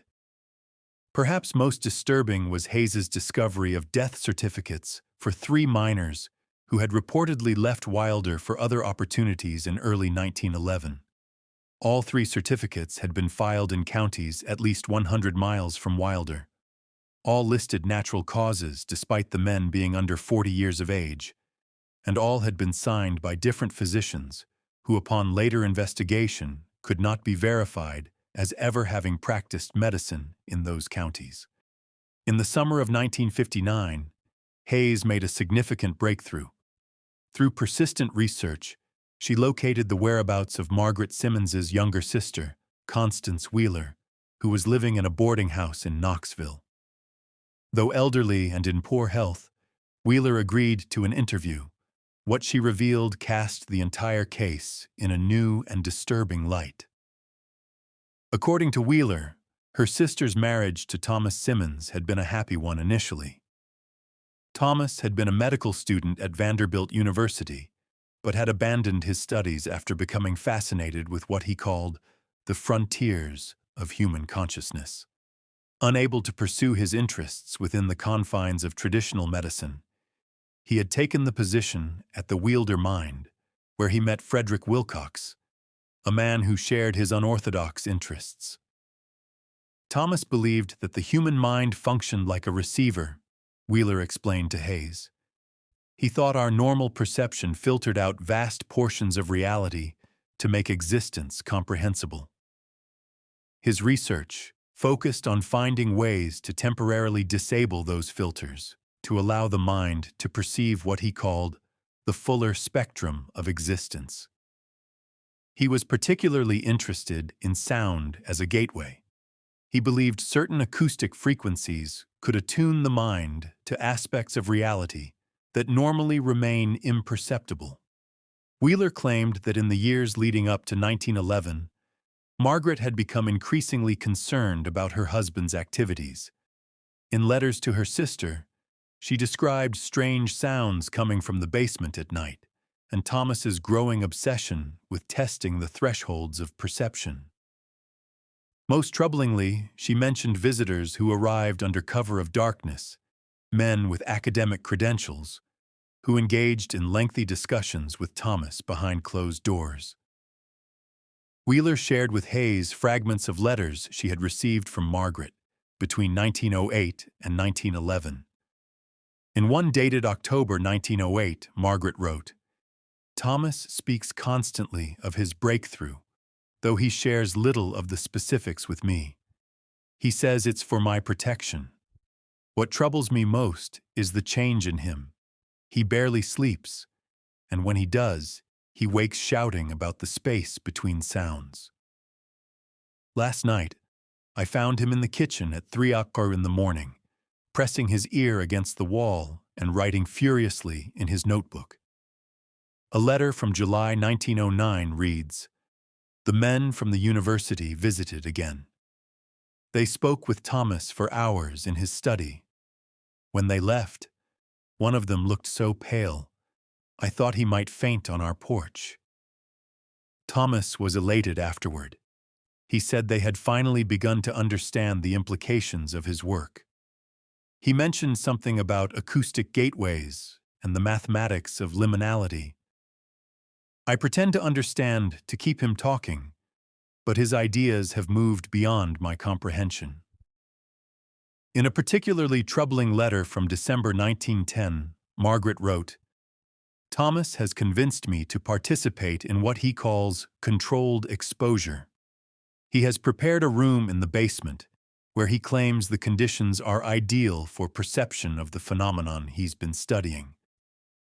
Speaker 1: Perhaps most disturbing was Hayes's discovery of death certificates for 3 miners who had reportedly left Wilder for other opportunities in early 1911. All 3 certificates had been filed in counties at least 100 miles from Wilder. All listed natural causes despite the men being under 40 years of age, and all had been signed by different physicians who upon later investigation could not be verified as ever having practiced medicine in those counties. In the summer of 1959, Hayes made a significant breakthrough. Through persistent research, she located the whereabouts of Margaret Simmons's younger sister, Constance Wheeler, who was living in a boarding house in Knoxville. Though elderly and in poor health, Wheeler agreed to an interview. What she revealed cast the entire case in a new and disturbing light. According to Wheeler, her sister's marriage to Thomas Simmons had been a happy one initially. Thomas had been a medical student at Vanderbilt University, but had abandoned his studies after becoming fascinated with what he called the frontiers of human consciousness. Unable to pursue his interests within the confines of traditional medicine, he had taken the position at the Wilder Mind, where he met Frederick Wilcox, a man who shared his unorthodox interests. Thomas believed that the human mind functioned like a receiver, Wheeler explained to Hayes. He thought our normal perception filtered out vast portions of reality to make existence comprehensible. His research focused on finding ways to temporarily disable those filters, to allow the mind to perceive what he called the fuller spectrum of existence. He was particularly interested in sound as a gateway. He believed certain acoustic frequencies could attune the mind to aspects of reality that normally remain imperceptible. Wheeler claimed that in the years leading up to 1911, Margaret had become increasingly concerned about her husband's activities. In letters to her sister, she described strange sounds coming from the basement at night, and Thomas's growing obsession with testing the thresholds of perception. Most troublingly, she mentioned visitors who arrived under cover of darkness, men with academic credentials, who engaged in lengthy discussions with Thomas behind closed doors. Wheeler shared with Hayes fragments of letters she had received from Margaret between 1908 and 1911. In one dated October 1908, Margaret wrote, "Thomas speaks constantly of his breakthrough, though he shares little of the specifics with me. He says it's for my protection. What troubles me most is the change in him. He barely sleeps, and when he does, he wakes shouting about the space between sounds. Last night, I found him in the kitchen at 3 o'clock in the morning, pressing his ear against the wall and writing furiously in his notebook. A letter from July 1909 reads, "The men from the university visited again. They spoke with Thomas for hours in his study. When they left, one of them looked so pale, I thought he might faint on our porch. Thomas was elated afterward. He said they had finally begun to understand the implications of his work. He mentioned something about acoustic gateways and the mathematics of liminality. I pretend to understand to keep him talking, but his ideas have moved beyond my comprehension." In a particularly troubling letter from December 1910, Margaret wrote, "Thomas has convinced me to participate in what he calls controlled exposure. He has prepared a room in the basement where he claims the conditions are ideal for perception of the phenomenon he's been studying.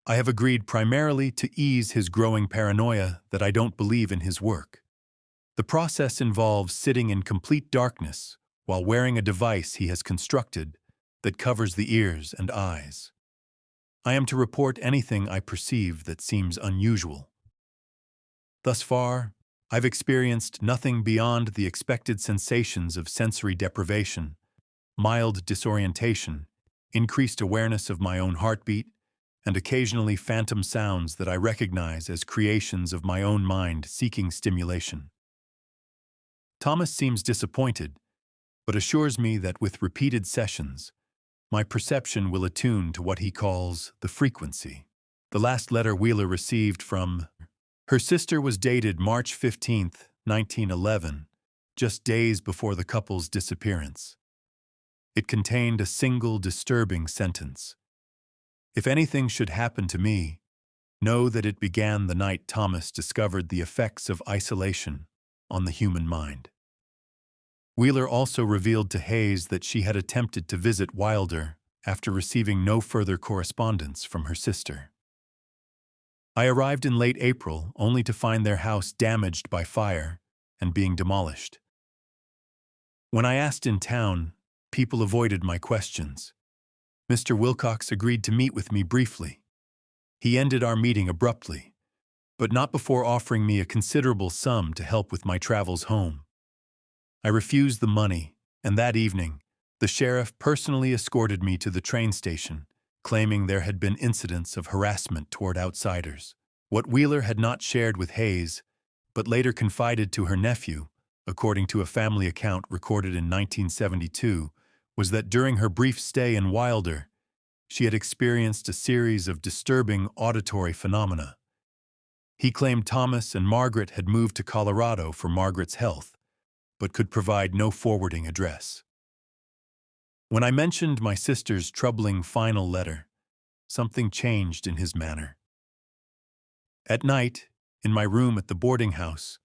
Speaker 1: I have agreed primarily to ease his growing paranoia that I don't believe in his work. The process involves sitting in complete darkness while wearing a device he has constructed that covers the ears and eyes. I am to report anything I perceive that seems unusual. Thus far, I've experienced nothing beyond the expected sensations of sensory deprivation, mild disorientation, increased awareness of my own heartbeat, and occasionally phantom sounds that I recognize as creations of my own mind seeking stimulation." Thomas seems disappointed, but assures me that with repeated sessions, my perception will attune to what he calls the frequency. The last letter Wheeler received from her sister was dated March 15, 1911, just days before the couple's disappearance. It contained a single disturbing sentence. "If anything should happen to me, know that it began the night Thomas discovered the effects of isolation on the human mind." Wheeler also revealed to Hayes that she had attempted to visit Wilder after receiving no further correspondence from her sister. I arrived in late April only to find their house damaged by fire and being demolished. When I asked in town, people avoided my questions. Mr. Wilcox agreed to meet with me briefly. He ended our meeting abruptly, but not before offering me a considerable sum to help with my travels home. I refused the money, and that evening, the sheriff personally escorted me to the train station, claiming there had been incidents of harassment toward outsiders. What Wheeler had not shared with Hayes, but later confided to her nephew, according to a family account recorded in 1972, was that during her brief stay in Wilder, she had experienced a series of disturbing auditory phenomena. He claimed Thomas and Margaret had moved to Colorado for Margaret's health, but could provide no forwarding address. When I mentioned my sister's troubling final letter, something changed in his manner. At night, in my room at the boarding house,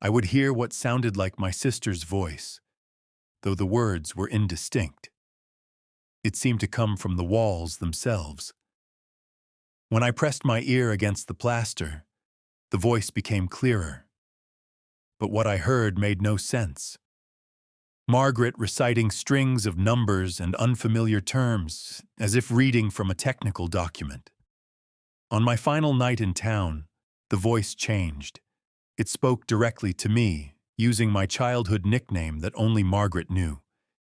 Speaker 1: I would hear what sounded like my sister's voice, though the words were indistinct. It seemed to come from the walls themselves. When I pressed my ear against the plaster, the voice became clearer. But what I heard made no sense. Margaret reciting strings of numbers and unfamiliar terms, as if reading from a technical document. On my final night in town, the voice changed. It spoke directly to me, using my childhood nickname that only Margaret knew.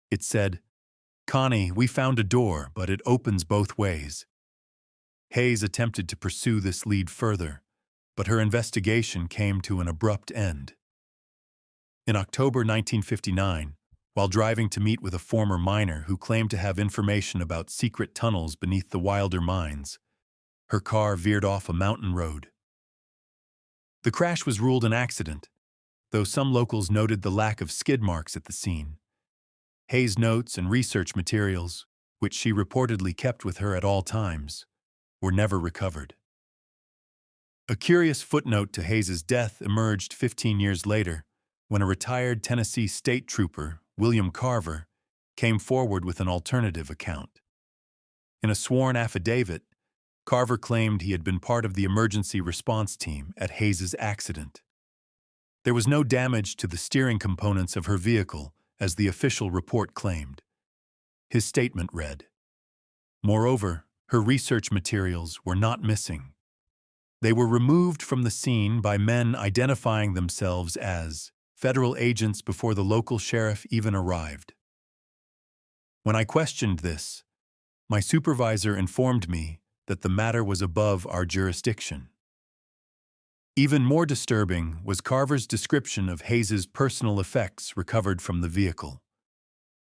Speaker 1: It said, "Connie, we found a door, but it opens both ways." Hayes attempted to pursue this lead further, but her investigation came to an abrupt end. In October 1959, while driving to meet with a former miner who claimed to have information about secret tunnels beneath the Wilder mines, her car veered off a mountain road. The crash was ruled an accident, though some locals noted the lack of skid marks at the scene. Hayes' notes and research materials, which she reportedly kept with her at all times, were never recovered. A curious footnote to Hayes' death emerged 15 years later, when a retired Tennessee state trooper, William Carver, came forward with an alternative account. In a sworn affidavit, Carver claimed he had been part of the emergency response team at Hayes' accident. There was no damage to the steering components of her vehicle, as the official report claimed. His statement read. Moreover, her research materials were not missing. They were removed from the scene by men identifying themselves as federal agents before the local sheriff even arrived. When I questioned this, my supervisor informed me that the matter was above our jurisdiction. Even more disturbing was Carver's description of Hayes's personal effects recovered from the vehicle.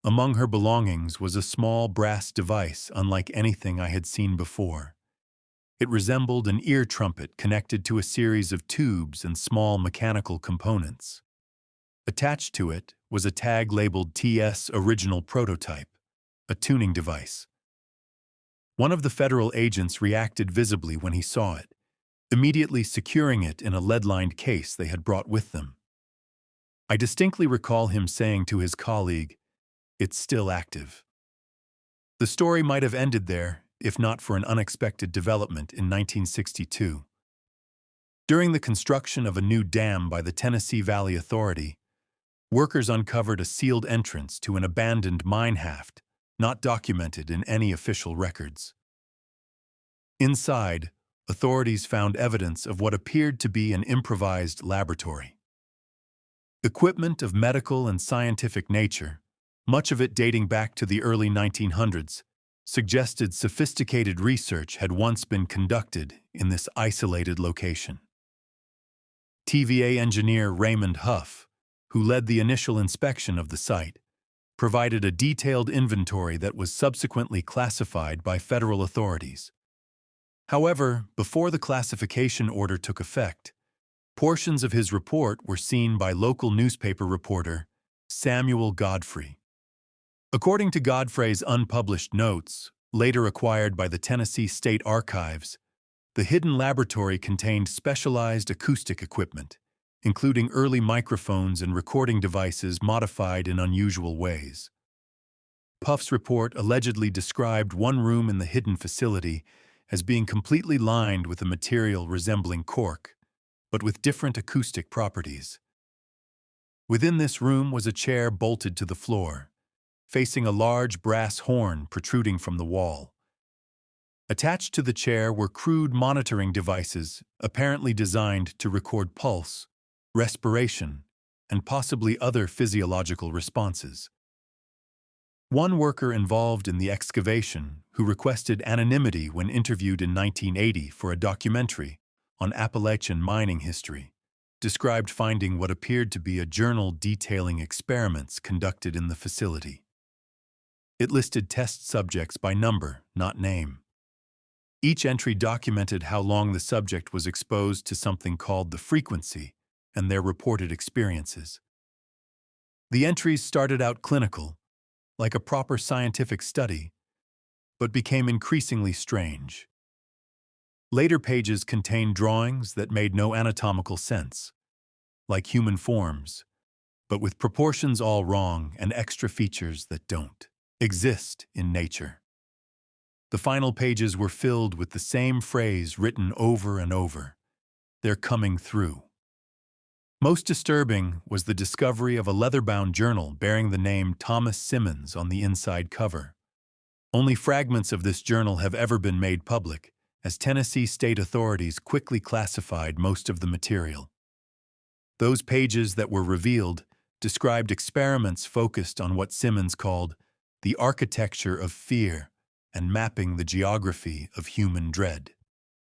Speaker 1: Among her belongings was a small brass device unlike anything I had seen before. It resembled an ear trumpet connected to a series of tubes and small mechanical components. Attached to it was a tag labeled TS Original Prototype, a tuning device. One of the federal agents reacted visibly when he saw it, immediately securing it in a lead-lined case they had brought with them. I distinctly recall him saying to his colleague, "It's still active." The story might have ended there if not for an unexpected development in 1962. During the construction of a new dam by the Tennessee Valley Authority, workers uncovered a sealed entrance to an abandoned mine shaft not documented in any official records. Inside, authorities found evidence of what appeared to be an improvised laboratory. Equipment of medical and scientific nature, much of it dating back to the early 1900s, suggested sophisticated research had once been conducted in this isolated location. TVA engineer Raymond Huff, who led the initial inspection of the site, provided a detailed inventory that was subsequently classified by federal authorities. However, before the classification order took effect, portions of his report were seen by local newspaper reporter Samuel Godfrey. According to Godfrey's unpublished notes, later acquired by the Tennessee State Archives, the hidden laboratory contained specialized acoustic equipment, including early microphones and recording devices modified in unusual ways. Puff's report allegedly described one room in the hidden facility as being completely lined with a material resembling cork, but with different acoustic properties. Within this room was a chair bolted to the floor, facing a large brass horn protruding from the wall. Attached to the chair were crude monitoring devices apparently designed to record pulse, respiration, and possibly other physiological responses. One worker involved in the excavation, who requested anonymity when interviewed in 1980 for a documentary on Appalachian mining history, described finding what appeared to be a journal detailing experiments conducted in the facility. It listed test subjects by number, not name. Each entry documented how long the subject was exposed to something called the frequency and their reported experiences. The entries started out clinical, like a proper scientific study, but became increasingly strange. Later pages contained drawings that made no anatomical sense, like human forms, but with proportions all wrong and extra features that don't exist in nature. The final pages were filled with the same phrase written over and over: "They're coming through." Most disturbing was the discovery of a leather-bound journal bearing the name Thomas Simmons on the inside cover. Only fragments of this journal have ever been made public, as Tennessee state authorities quickly classified most of the material. Those pages that were revealed described experiments focused on what Simmons called the architecture of fear and mapping the geography of human dread.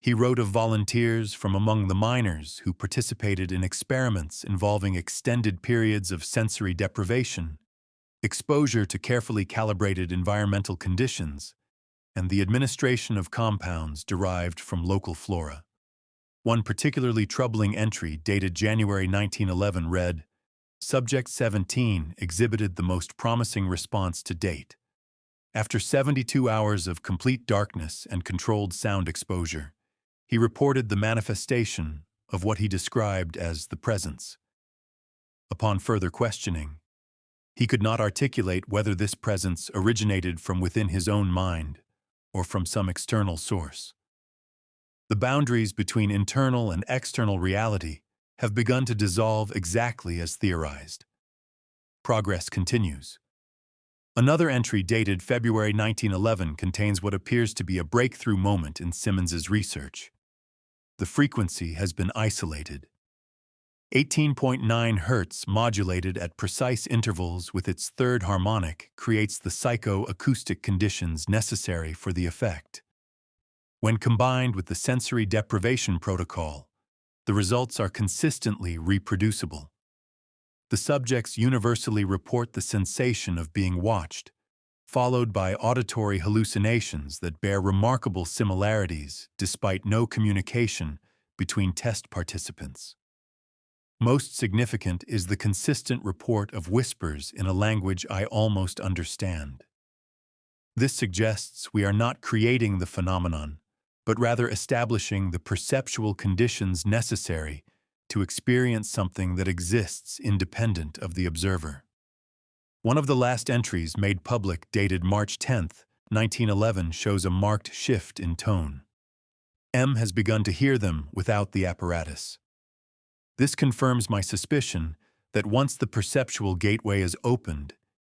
Speaker 1: He wrote of volunteers from among the miners who participated in experiments involving extended periods of sensory deprivation, exposure to carefully calibrated environmental conditions, and the administration of compounds derived from local flora. One particularly troubling entry dated January 1911 read, "Subject 17 exhibited the most promising response to date. After 72 hours of complete darkness and controlled sound exposure, he reported the manifestation of what he described as the presence. Upon further questioning, he could not articulate whether this presence originated from within his own mind or from some external source. The boundaries between internal and external reality have begun to dissolve exactly as theorized. Progress continues. Another entry dated February 1911 contains what appears to be a breakthrough moment in Simmons's research. The frequency has been isolated. 18.9 Hz modulated at precise intervals with its third harmonic creates the psychoacoustic conditions necessary for the effect. When combined with the sensory deprivation protocol, the results are consistently reproducible. The subjects universally report the sensation of being watched, followed by auditory hallucinations that bear remarkable similarities despite no communication between test participants. Most significant is the consistent report of whispers in a language I almost understand. This suggests we are not creating the phenomenon, but rather establishing the perceptual conditions necessary to experience something that exists independent of the observer. One of the last entries made public, dated March 10, 1911, shows a marked shift in tone. M has begun to hear them without the apparatus. This confirms my suspicion that once the perceptual gateway is opened,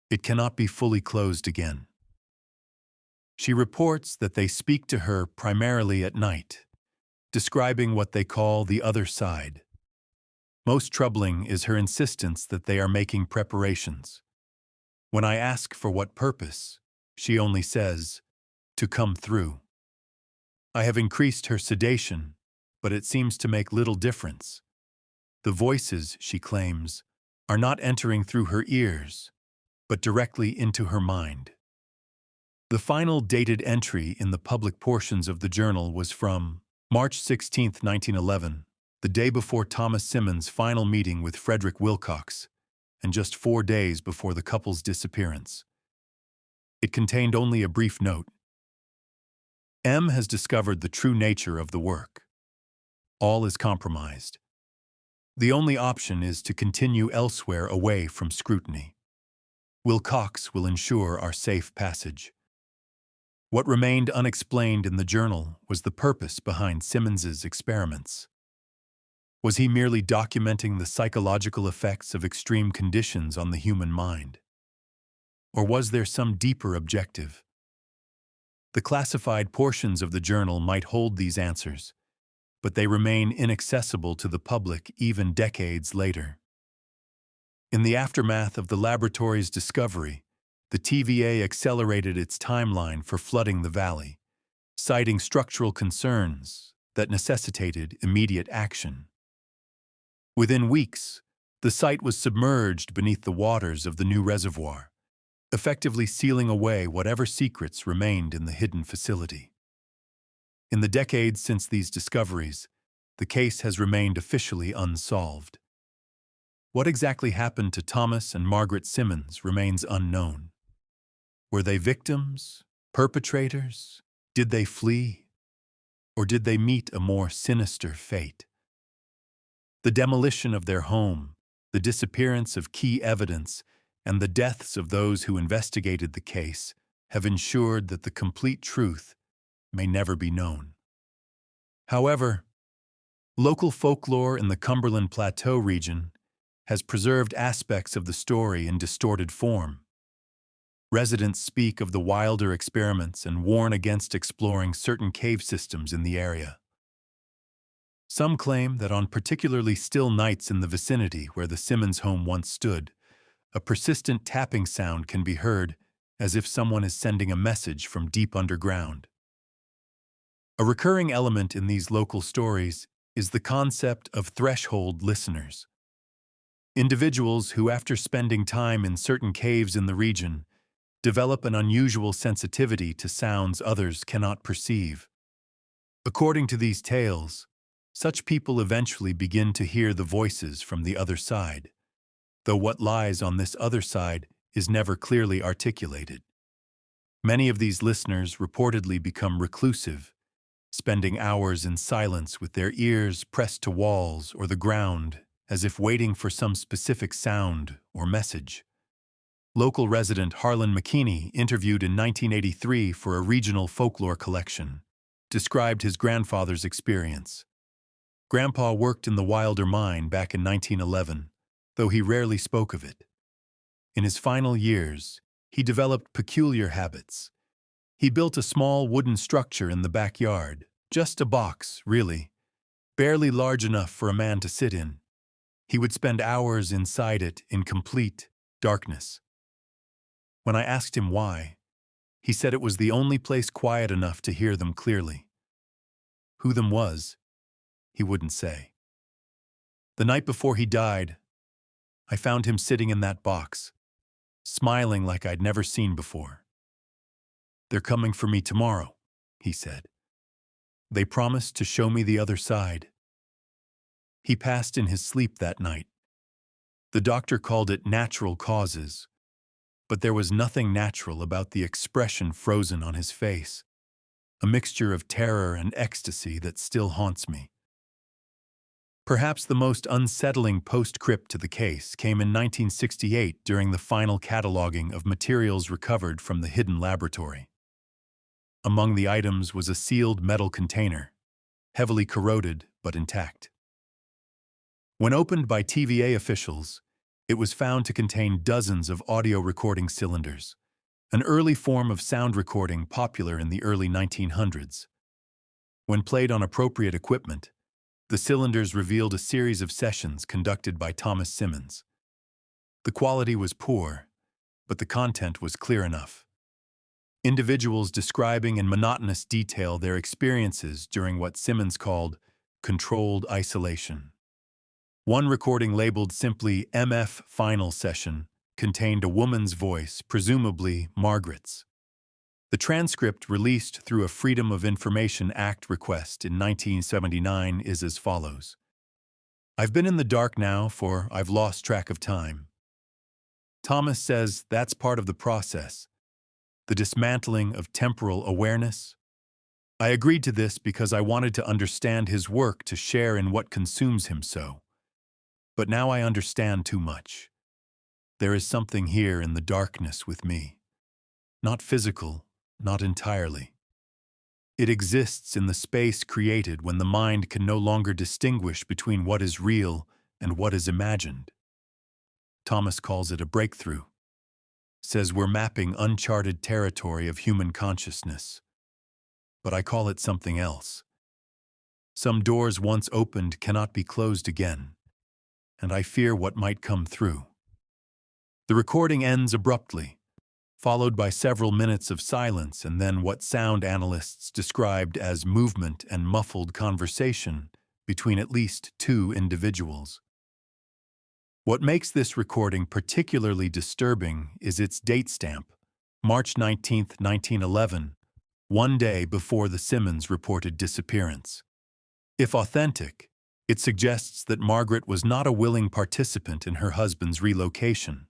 Speaker 1: it cannot be fully closed again. She reports that they speak to her primarily at night, describing what they call the other side. Most troubling is her insistence that they are making preparations. When I ask for what purpose, she only says, "to come through." I have increased her sedation, but it seems to make little difference. The voices, she claims, are not entering through her ears, but directly into her mind. The final dated entry in the public portions of the journal was from March 16, 1911, the day before Thomas Simmons' final meeting with Frederick Wilcox, and just 4 days before the couple's disappearance. It contained only a brief note. M has discovered the true nature of the work. All is compromised. The only option is to continue elsewhere away from scrutiny. Wilcox will ensure our safe passage. What remained unexplained in the journal was the purpose behind Simmons's experiments. Was he merely documenting the psychological effects of extreme conditions on the human mind? Or was there some deeper objective? The classified portions of the journal might hold these answers, but they remain inaccessible to the public even decades later. In the aftermath of the laboratory's discovery, the TVA accelerated its timeline for flooding the valley, citing structural concerns that necessitated immediate action. Within weeks, the site was submerged beneath the waters of the new reservoir, effectively sealing away whatever secrets remained in the hidden facility. In the decades since these discoveries, the case has remained officially unsolved. What exactly happened to Thomas and Margaret Simmons remains unknown. Were they victims? Perpetrators? Did they flee? Or did they meet a more sinister fate? The demolition of their home, the disappearance of key evidence, and the deaths of those who investigated the case have ensured that the complete truth may never be known. However, local folklore in the Cumberland Plateau region has preserved aspects of the story in distorted form. Residents speak of the Wilder experiments and warn against exploring certain cave systems in the area. Some claim that on particularly still nights in the vicinity where the Simmons home once stood, a persistent tapping sound can be heard as if someone is sending a message from deep underground. A recurring element in these local stories is the concept of threshold listeners. Individuals who, after spending time in certain caves in the region, develop an unusual sensitivity to sounds others cannot perceive. According to these tales, such people eventually begin to hear the voices from the other side, though what lies on this other side is never clearly articulated. Many of these listeners reportedly become reclusive, spending hours in silence with their ears pressed to walls or the ground as if waiting for some specific sound or message. Local resident Harlan McKinney, interviewed in 1983 for a regional folklore collection, described his grandfather's experience. Grandpa worked in the Wilder mine back in 1911, though he rarely spoke of it. In his final years, he developed peculiar habits. He built a small wooden structure in the backyard, just a box, really, barely large enough for a man to sit in. He would spend hours inside it in complete darkness. When I asked him why, he said it was the only place quiet enough to hear them clearly. Who them was, he wouldn't say. The night before he died, I found him sitting in that box, smiling like I'd never seen before. "They're coming for me tomorrow," he said. "They promised to show me the other side." He passed in his sleep that night. The doctor called it natural causes, but there was nothing natural about the expression frozen on his face, a mixture of terror and ecstasy that still haunts me. Perhaps the most unsettling postscript to the case came in 1968 during the final cataloging of materials recovered from the hidden laboratory. Among the items was a sealed metal container, heavily corroded but intact. When opened by TVA officials, it was found to contain dozens of audio recording cylinders, an early form of sound recording popular in the early 1900s. When played on appropriate equipment, the cylinders revealed a series of sessions conducted by Thomas Simmons. The quality was poor, but the content was clear enough. Individuals describing in monotonous detail their experiences during what Simmons called controlled isolation. One recording labeled simply MF Final Session contained a woman's voice, presumably Margaret's. The transcript released through a Freedom of Information Act request in 1979 is as follows. "I've been in the dark now for I've lost track of time. Thomas says that's part of the process, the dismantling of temporal awareness. I agreed to this because I wanted to understand his work to share in what consumes him so. But now I understand too much. There is something here in the darkness with me. Not physical, not entirely. It exists in the space created when the mind can no longer distinguish between what is real and what is imagined. Thomas calls it a breakthrough. Says we're mapping uncharted territory of human consciousness. But I call it something else. Some doors once opened cannot be closed again, and I fear what might come through." The recording ends abruptly, followed by several minutes of silence and then what sound analysts described as movement and muffled conversation between at least two individuals. What makes this recording particularly disturbing is its date stamp, March 19, 1911, one day before the Simmons reported disappearance. If authentic, it suggests that Margaret was not a willing participant in her husband's relocation,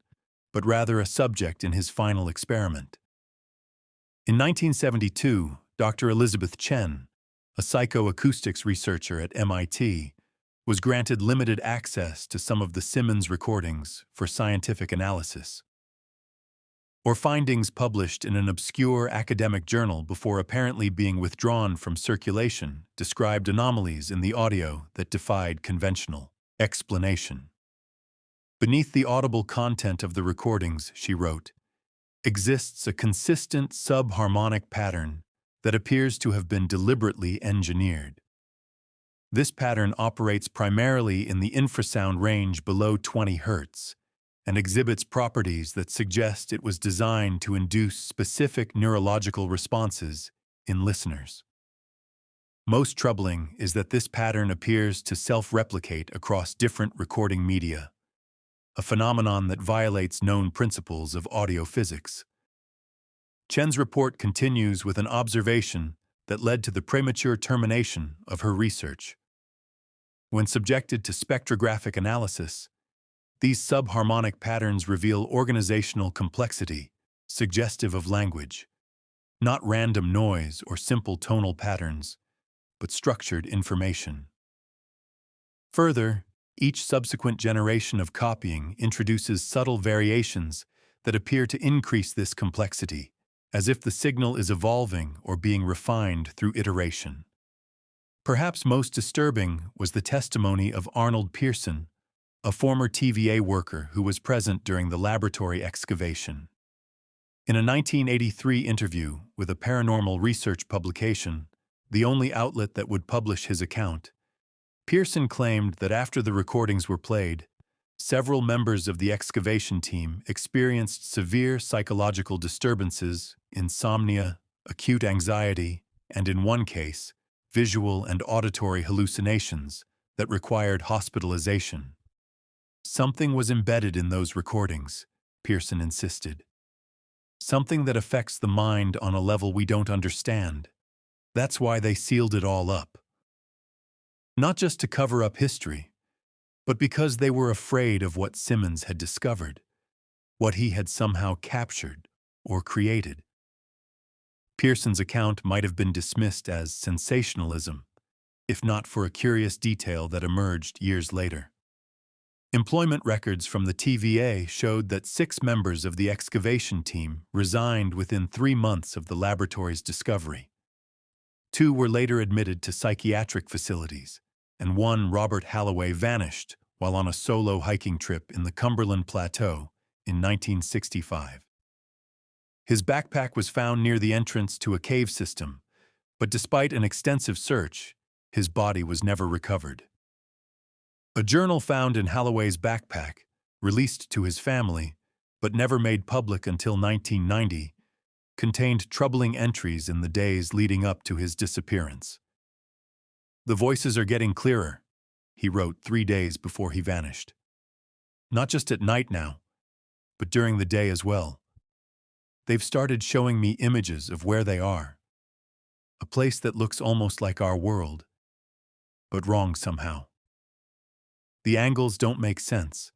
Speaker 1: but rather a subject in his final experiment. In 1972, Dr. Elizabeth Chen, a psychoacoustics researcher at MIT, was granted limited access to some of the Simmons recordings for scientific analysis. Or findings published in an obscure academic journal before apparently being withdrawn from circulation described anomalies in the audio that defied conventional explanation. Beneath the audible content of the recordings, she wrote, exists a consistent subharmonic pattern that appears to have been deliberately engineered. This pattern operates primarily in the infrasound range below 20 Hz and exhibits properties that suggest it was designed to induce specific neurological responses in listeners. Most troubling is that this pattern appears to self-replicate across different recording media, a phenomenon that violates known principles of audio physics. Chen's report continues with an observation that led to the premature termination of her research. When subjected to spectrographic analysis, these subharmonic patterns reveal organizational complexity, suggestive of language, not random noise or simple tonal patterns, but structured information. Further, each subsequent generation of copying introduces subtle variations that appear to increase this complexity, as if the signal is evolving or being refined through iteration. Perhaps most disturbing was the testimony of Arnold Pearson, a former TVA worker who was present during the laboratory excavation. In a 1983 interview with a paranormal research publication, the only outlet that would publish his account, Pearson claimed that after the recordings were played, several members of the excavation team experienced severe psychological disturbances, insomnia, acute anxiety, and in one case, visual and auditory hallucinations that required hospitalization. Something was embedded in those recordings, Pearson insisted. Something that affects the mind on a level we don't understand. That's why they sealed it all up. Not just to cover up history, but because they were afraid of what Simmons had discovered, what he had somehow captured or created. Pearson's account might have been dismissed as sensationalism, if not for a curious detail that emerged years later. Employment records from the TVA showed that 6 members of the excavation team resigned within 3 months of the laboratory's discovery. 2 were later admitted to psychiatric facilities, and 1, Robert Halloway, vanished while on a solo hiking trip in the Cumberland Plateau in 1965. His backpack was found near the entrance to a cave system, but despite an extensive search, his body was never recovered. A journal found in Halloway's backpack, released to his family, but never made public until 1990, contained troubling entries in the days leading up to his disappearance. "The voices are getting clearer," he wrote 3 days before he vanished. "Not just at night now, but during the day as well. They've started showing me images of where they are. A place that looks almost like our world, but wrong somehow. The angles don't make sense,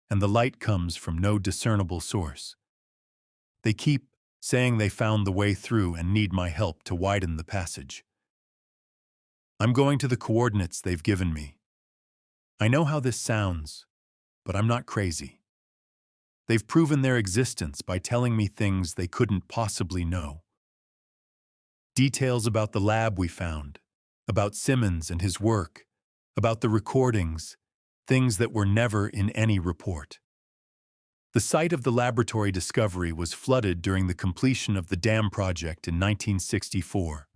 Speaker 1: and the light comes from no discernible source. They keep saying they found the way through and need my help to widen the passage. I'm going to the coordinates they've given me. I know how this sounds, but I'm not crazy. They've proven their existence by telling me things they couldn't possibly know. Details about the lab we found, about Simmons and his work, about the recordings, things that were never in any report. The site of the laboratory discovery was flooded during the completion of the dam project in 1964.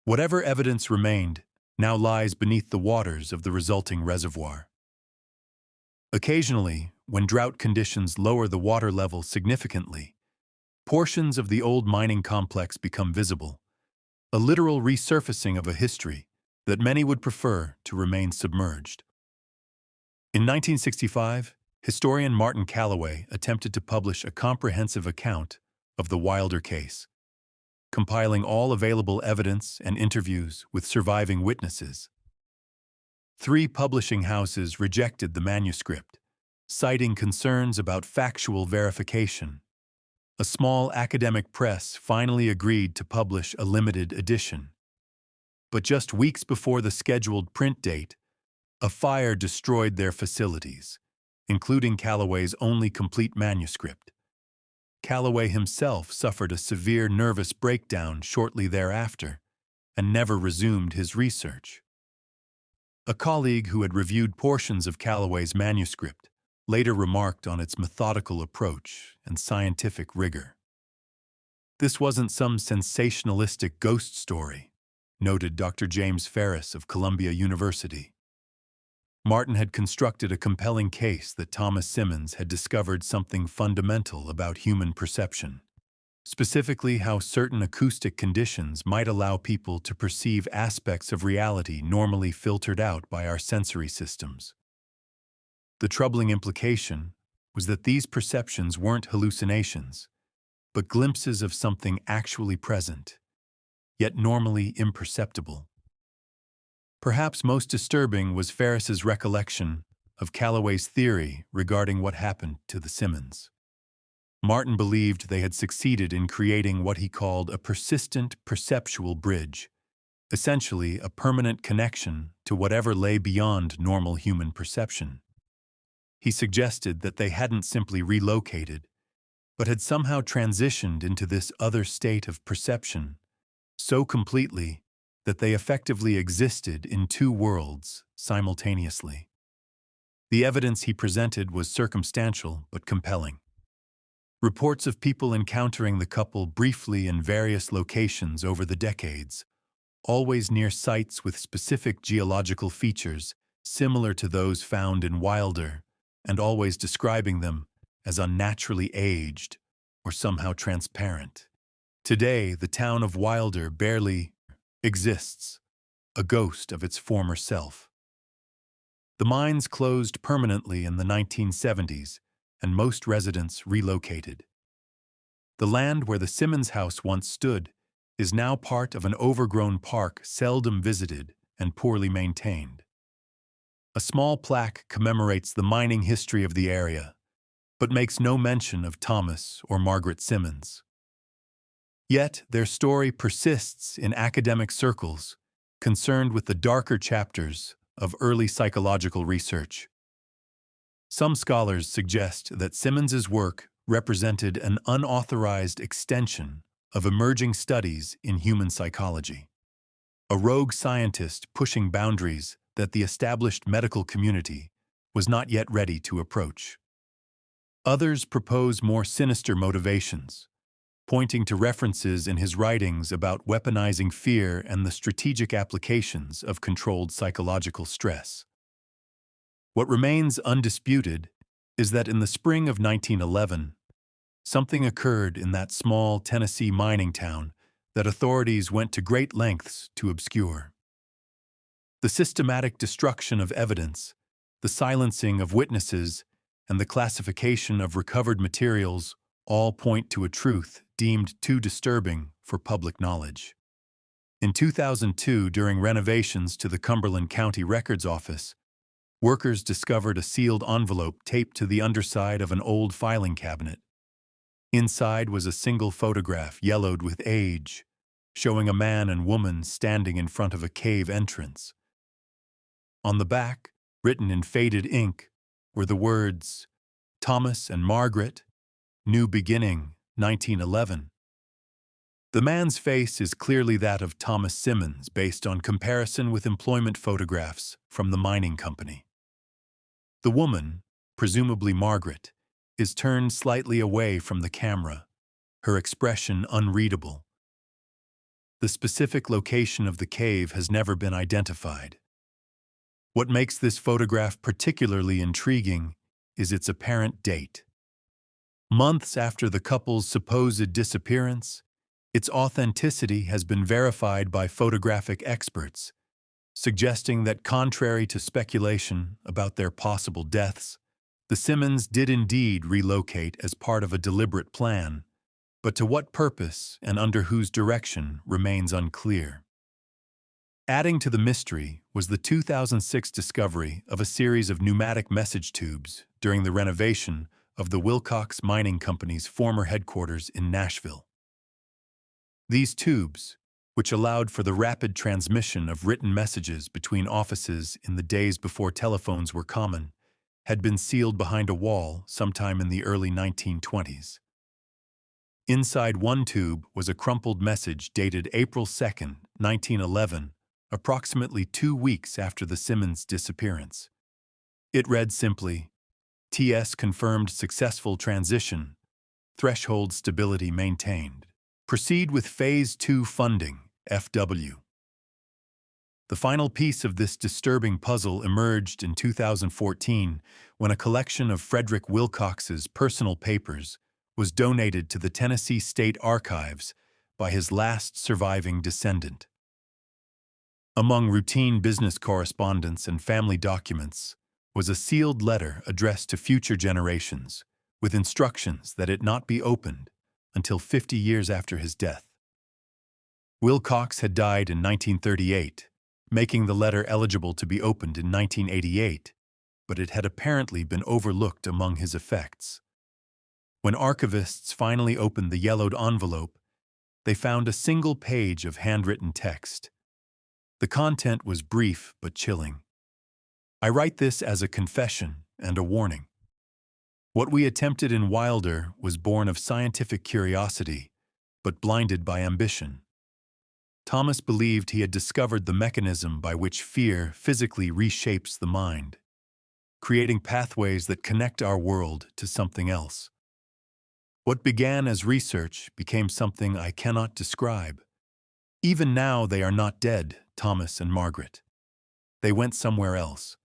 Speaker 1: Whatever evidence remained now lies beneath the waters of the resulting reservoir. Occasionally, when drought conditions lower the water level significantly, portions of the old mining complex become visible, a literal resurfacing of a history that many would prefer to remain submerged. In 1965, historian Martin Calloway attempted to publish a comprehensive account of the Wilder case, compiling all available evidence and interviews with surviving witnesses. 3 publishing houses rejected the manuscript, citing concerns about factual verification. A small academic press finally agreed to publish a limited edition. But just weeks before the scheduled print date, a fire destroyed their facilities, including Calloway's only complete manuscript. Calloway himself suffered a severe nervous breakdown shortly thereafter and never resumed his research. A colleague who had reviewed portions of Calloway's manuscript later remarked on its methodical approach and scientific rigor. "This wasn't some sensationalistic ghost story," noted Dr. James Ferris of Columbia University. Martin had constructed a compelling case that Thomas Simmons had discovered something fundamental about human perception, specifically how certain acoustic conditions might allow people to perceive aspects of reality normally filtered out by our sensory systems. The troubling implication was that these perceptions weren't hallucinations, but glimpses of something actually present, yet normally imperceptible. Perhaps most disturbing was Ferris's recollection of Calloway's theory regarding what happened to the Simmons. Martin believed they had succeeded in creating what he called a persistent perceptual bridge, essentially a permanent connection to whatever lay beyond normal human perception. He suggested that they hadn't simply relocated, but had somehow transitioned into this other state of perception so completely that they effectively existed in 2 worlds simultaneously. The evidence he presented was circumstantial but compelling. Reports of people encountering the couple briefly in various locations over the decades, always near sites with specific geological features similar to those found in Wilder, and always describing them as unnaturally aged or somehow transparent. Today, the town of Wilder barely exists, a ghost of its former self. The mines closed permanently in the 1970s, and most residents relocated. The land where the Simmons house once stood is now part of an overgrown park seldom visited and poorly maintained. A small plaque commemorates the mining history of the area, but makes no mention of Thomas or Margaret Simmons. Yet their story persists in academic circles concerned with the darker chapters of early psychological research. Some scholars suggest that Simmons's work represented an unauthorized extension of emerging studies in human psychology, a rogue scientist pushing boundaries that the established medical community was not yet ready to approach. Others propose more sinister motivations, pointing to references in his writings about weaponizing fear and the strategic applications of controlled psychological stress. What remains undisputed is that in the spring of 1911, something occurred in that small Tennessee mining town that authorities went to great lengths to obscure. The systematic destruction of evidence, the silencing of witnesses, and the classification of recovered materials all point to a truth deemed too disturbing for public knowledge. In 2002, during renovations to the Cumberland County Records Office, workers discovered a sealed envelope taped to the underside of an old filing cabinet. Inside was a single photograph, yellowed with age, showing a man and woman standing in front of a cave entrance. On the back, written in faded ink, were the words, "Thomas and Margaret, New Beginning, 1911. The man's face is clearly that of Thomas Simmons based on comparison with employment photographs from the mining company. The woman, presumably Margaret, is turned slightly away from the camera, her expression unreadable. The specific location of the cave has never been identified. What makes this photograph particularly intriguing is its apparent date. Months after the couple's supposed disappearance, its authenticity has been verified by photographic experts, suggesting that contrary to speculation about their possible deaths, the Simmons did indeed relocate as part of a deliberate plan, but to what purpose and under whose direction remains unclear. Adding to the mystery was the 2006 discovery of a series of pneumatic message tubes during the renovation of the Wilcox Mining Company's former headquarters in Nashville. These tubes, which allowed for the rapid transmission of written messages between offices in the days before telephones were common, had been sealed behind a wall sometime in the early 1920s. Inside one tube was a crumpled message dated April 2, 1911, approximately 2 weeks after the Simmons disappearance. It read simply, "TS confirmed successful transition. Threshold stability maintained. Proceed with Phase 2 funding, FW." The final piece of this disturbing puzzle emerged in 2014 when a collection of Frederick Wilcox's personal papers was donated to the Tennessee State Archives by his last surviving descendant. Among routine business correspondence and family documents was a sealed letter addressed to future generations with instructions that it not be opened until 50 years after his death. Wilcox had died in 1938, making the letter eligible to be opened in 1988, but it had apparently been overlooked among his effects. When archivists finally opened the yellowed envelope, they found a single page of handwritten text. The content was brief but chilling. I write this as a confession and a warning. What we attempted in Wilder was born of scientific curiosity, but blinded by ambition. Thomas believed he had discovered the mechanism by which fear physically reshapes the mind, creating pathways that connect our world to something else. What began as research became something I cannot describe. Even now they are not dead, Thomas and Margaret. They went somewhere else.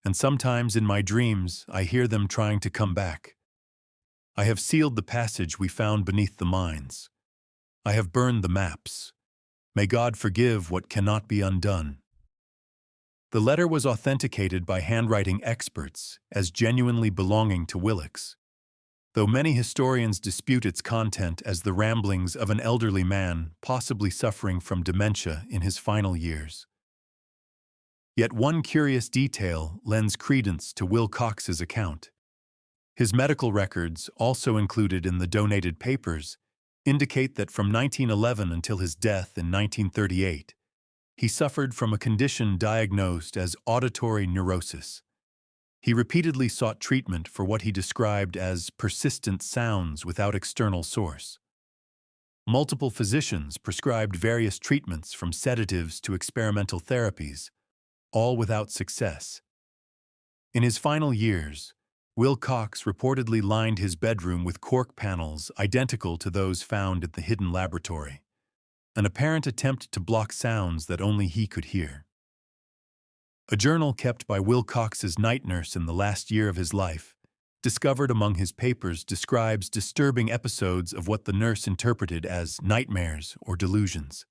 Speaker 1: And sometimes in my dreams I hear them trying to come back. I have sealed the passage we found beneath the mines. I have burned the maps. May God forgive what cannot be undone. The letter was authenticated by handwriting experts as genuinely belonging to Wilcox, though many historians dispute its content as the ramblings of an elderly man possibly suffering from dementia in his final years. Yet one curious detail lends credence to Wilcox's account. His medical records, also included in the donated papers, indicate that from 1911 until his death in 1938, he suffered from a condition diagnosed as auditory neurosis. He repeatedly sought treatment for what he described as persistent sounds without external source. Multiple physicians prescribed various treatments from sedatives to experimental therapies, all without success. In his final years, Wilcox reportedly lined his bedroom with cork panels identical to those found at the hidden laboratory, an apparent attempt to block sounds that only he could hear. A journal kept by Wilcox's night nurse in the last year of his life, discovered among his papers, describes disturbing episodes of what the nurse interpreted as nightmares or delusions.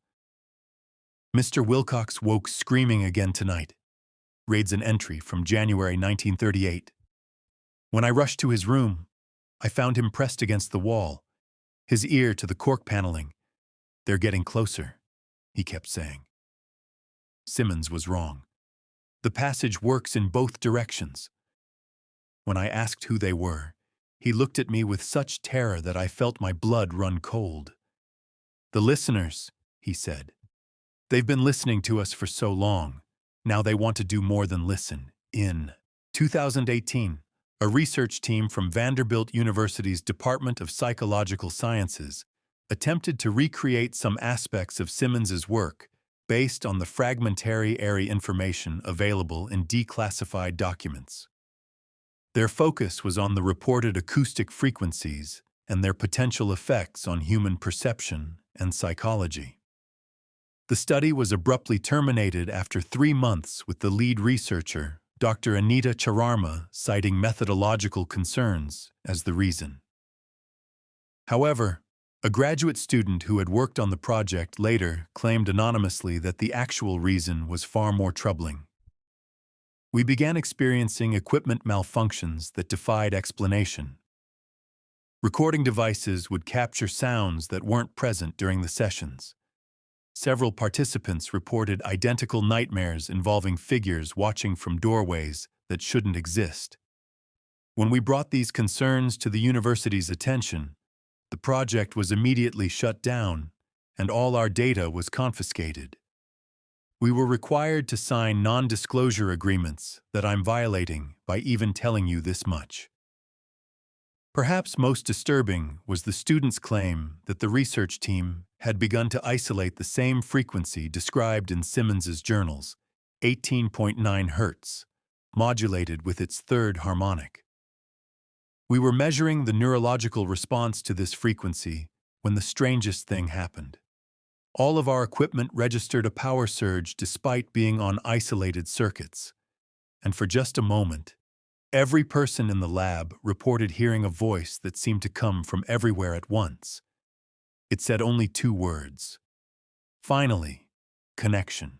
Speaker 1: Mr. Wilcox woke screaming again tonight, reads an entry from January 1938. When I rushed to his room, I found him pressed against the wall, his ear to the cork paneling. "They're getting closer," he kept saying. Simmons was wrong. The passage works in both directions. When I asked who they were, he looked at me with such terror that I felt my blood run cold. "The listeners," he said. "They've been listening to us for so long. Now they want to do more than listen." In 2018, a research team from Vanderbilt University's Department of Psychological Sciences attempted to recreate some aspects of Simmons's work based on the fragmentary airy information available in declassified documents. Their focus was on the reported acoustic frequencies and their potential effects on human perception and psychology. The study was abruptly terminated after 3 months, with the lead researcher, Dr. Anita Chararma, citing methodological concerns as the reason. However, a graduate student who had worked on the project later claimed anonymously that the actual reason was far more troubling. "We began experiencing equipment malfunctions that defied explanation. Recording devices would capture sounds that weren't present during the sessions. Several participants reported identical nightmares involving figures watching from doorways that shouldn't exist. When we brought these concerns to the university's attention, the project was immediately shut down, and all our data was confiscated. We were required to sign non-disclosure agreements that I'm violating by even telling you this much." Perhaps most disturbing was the students' claim that the research team had begun to isolate the same frequency described in Simmons's journals, 18.9 Hz, modulated with its third harmonic. "We were measuring the neurological response to this frequency when the strangest thing happened. All of our equipment registered a power surge despite being on isolated circuits. And for just a moment, every person in the lab reported hearing a voice that seemed to come from everywhere at once. It said only 2 words. Finally, connection."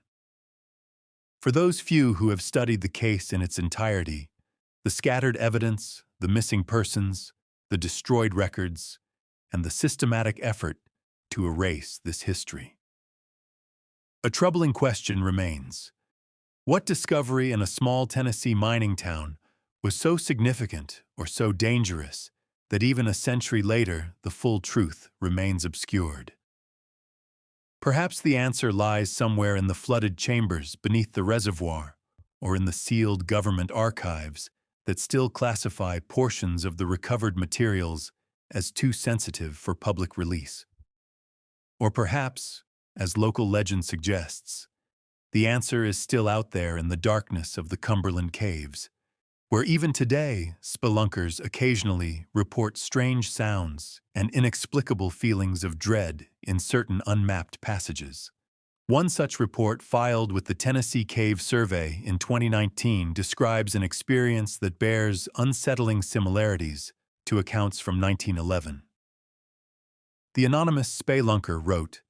Speaker 1: For those few who have studied the case in its entirety, the scattered evidence, the missing persons, the destroyed records, and the systematic effort to erase this history. A troubling question remains. What discovery in a small Tennessee mining town was so significant or so dangerous that even a century later the full truth remains obscured? Perhaps the answer lies somewhere in the flooded chambers beneath the reservoir, or in the sealed government archives that still classify portions of the recovered materials as too sensitive for public release. Or perhaps, as local legend suggests, the answer is still out there in the darkness of the Cumberland Caves, where even today spelunkers occasionally report strange sounds and inexplicable feelings of dread in certain unmapped passages. One such report filed with the Tennessee Cave Survey in 2019 describes an experience that bears unsettling similarities to accounts from 1911. The anonymous spelunker wrote,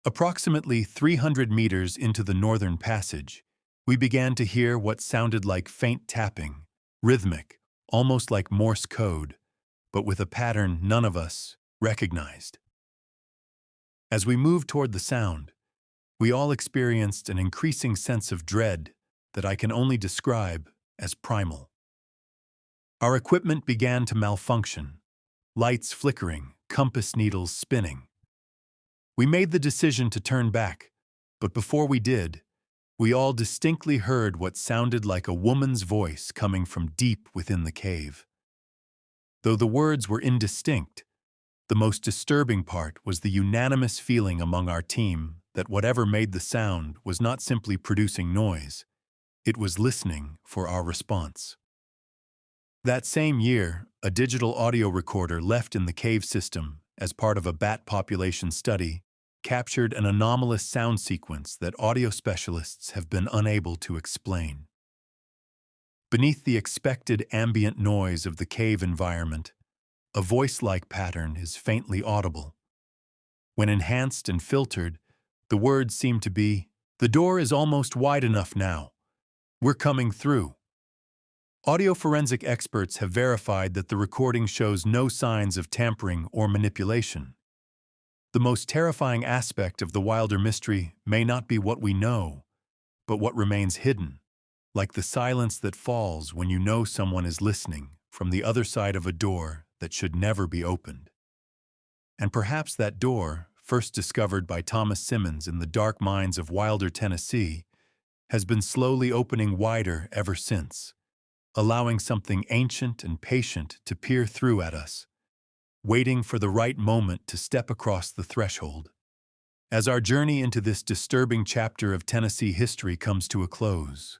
Speaker 1: "Approximately 300 meters into the northern passage, we began to hear what sounded like faint tapping, rhythmic, almost like Morse code, but with a pattern none of us recognized. As we moved toward the sound, we all experienced an increasing sense of dread that I can only describe as primal. Our equipment began to malfunction, lights flickering, compass needles spinning. We made the decision to turn back, but before we did, we all distinctly heard what sounded like a woman's voice coming from deep within the cave. Though the words were indistinct, the most disturbing part was the unanimous feeling among our team that whatever made the sound was not simply producing noise, it was listening for our response." That same year, a digital audio recorder left in the cave system as part of a bat population study captured an anomalous sound sequence that audio specialists have been unable to explain. Beneath the expected ambient noise of the cave environment, a voice-like pattern is faintly audible. When enhanced and filtered, the words seem to be, "The door is almost wide enough now. We're coming through." Audio forensic experts have verified that the recording shows no signs of tampering or manipulation. The most terrifying aspect of the Wilder mystery may not be what we know, but what remains hidden, like the silence that falls when you know someone is listening from the other side of a door that should never be opened. And perhaps that door, first discovered by Thomas Simmons in the dark mines of Wilder, Tennessee, has been slowly opening wider ever since, allowing something ancient and patient to peer through at us, waiting for the right moment to step across the threshold. As our journey into this disturbing chapter of Tennessee history comes to a close,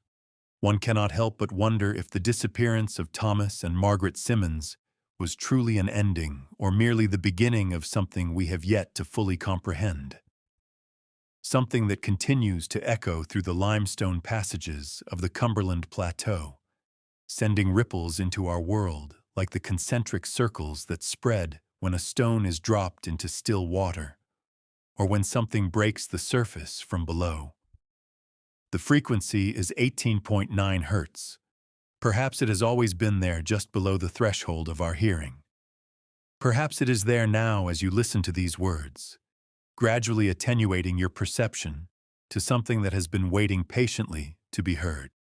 Speaker 1: one cannot help but wonder if the disappearance of Thomas and Margaret Simmons was truly an ending or merely the beginning of something we have yet to fully comprehend. Something that continues to echo through the limestone passages of the Cumberland Plateau, sending ripples into our world like the concentric circles that spread when a stone is dropped into still water, or when something breaks the surface from below. The frequency is 18.9 Hertz. Perhaps it has always been there just below the threshold of our hearing. Perhaps it is there now as you listen to these words, gradually attenuating your perception to something that has been waiting patiently to be heard.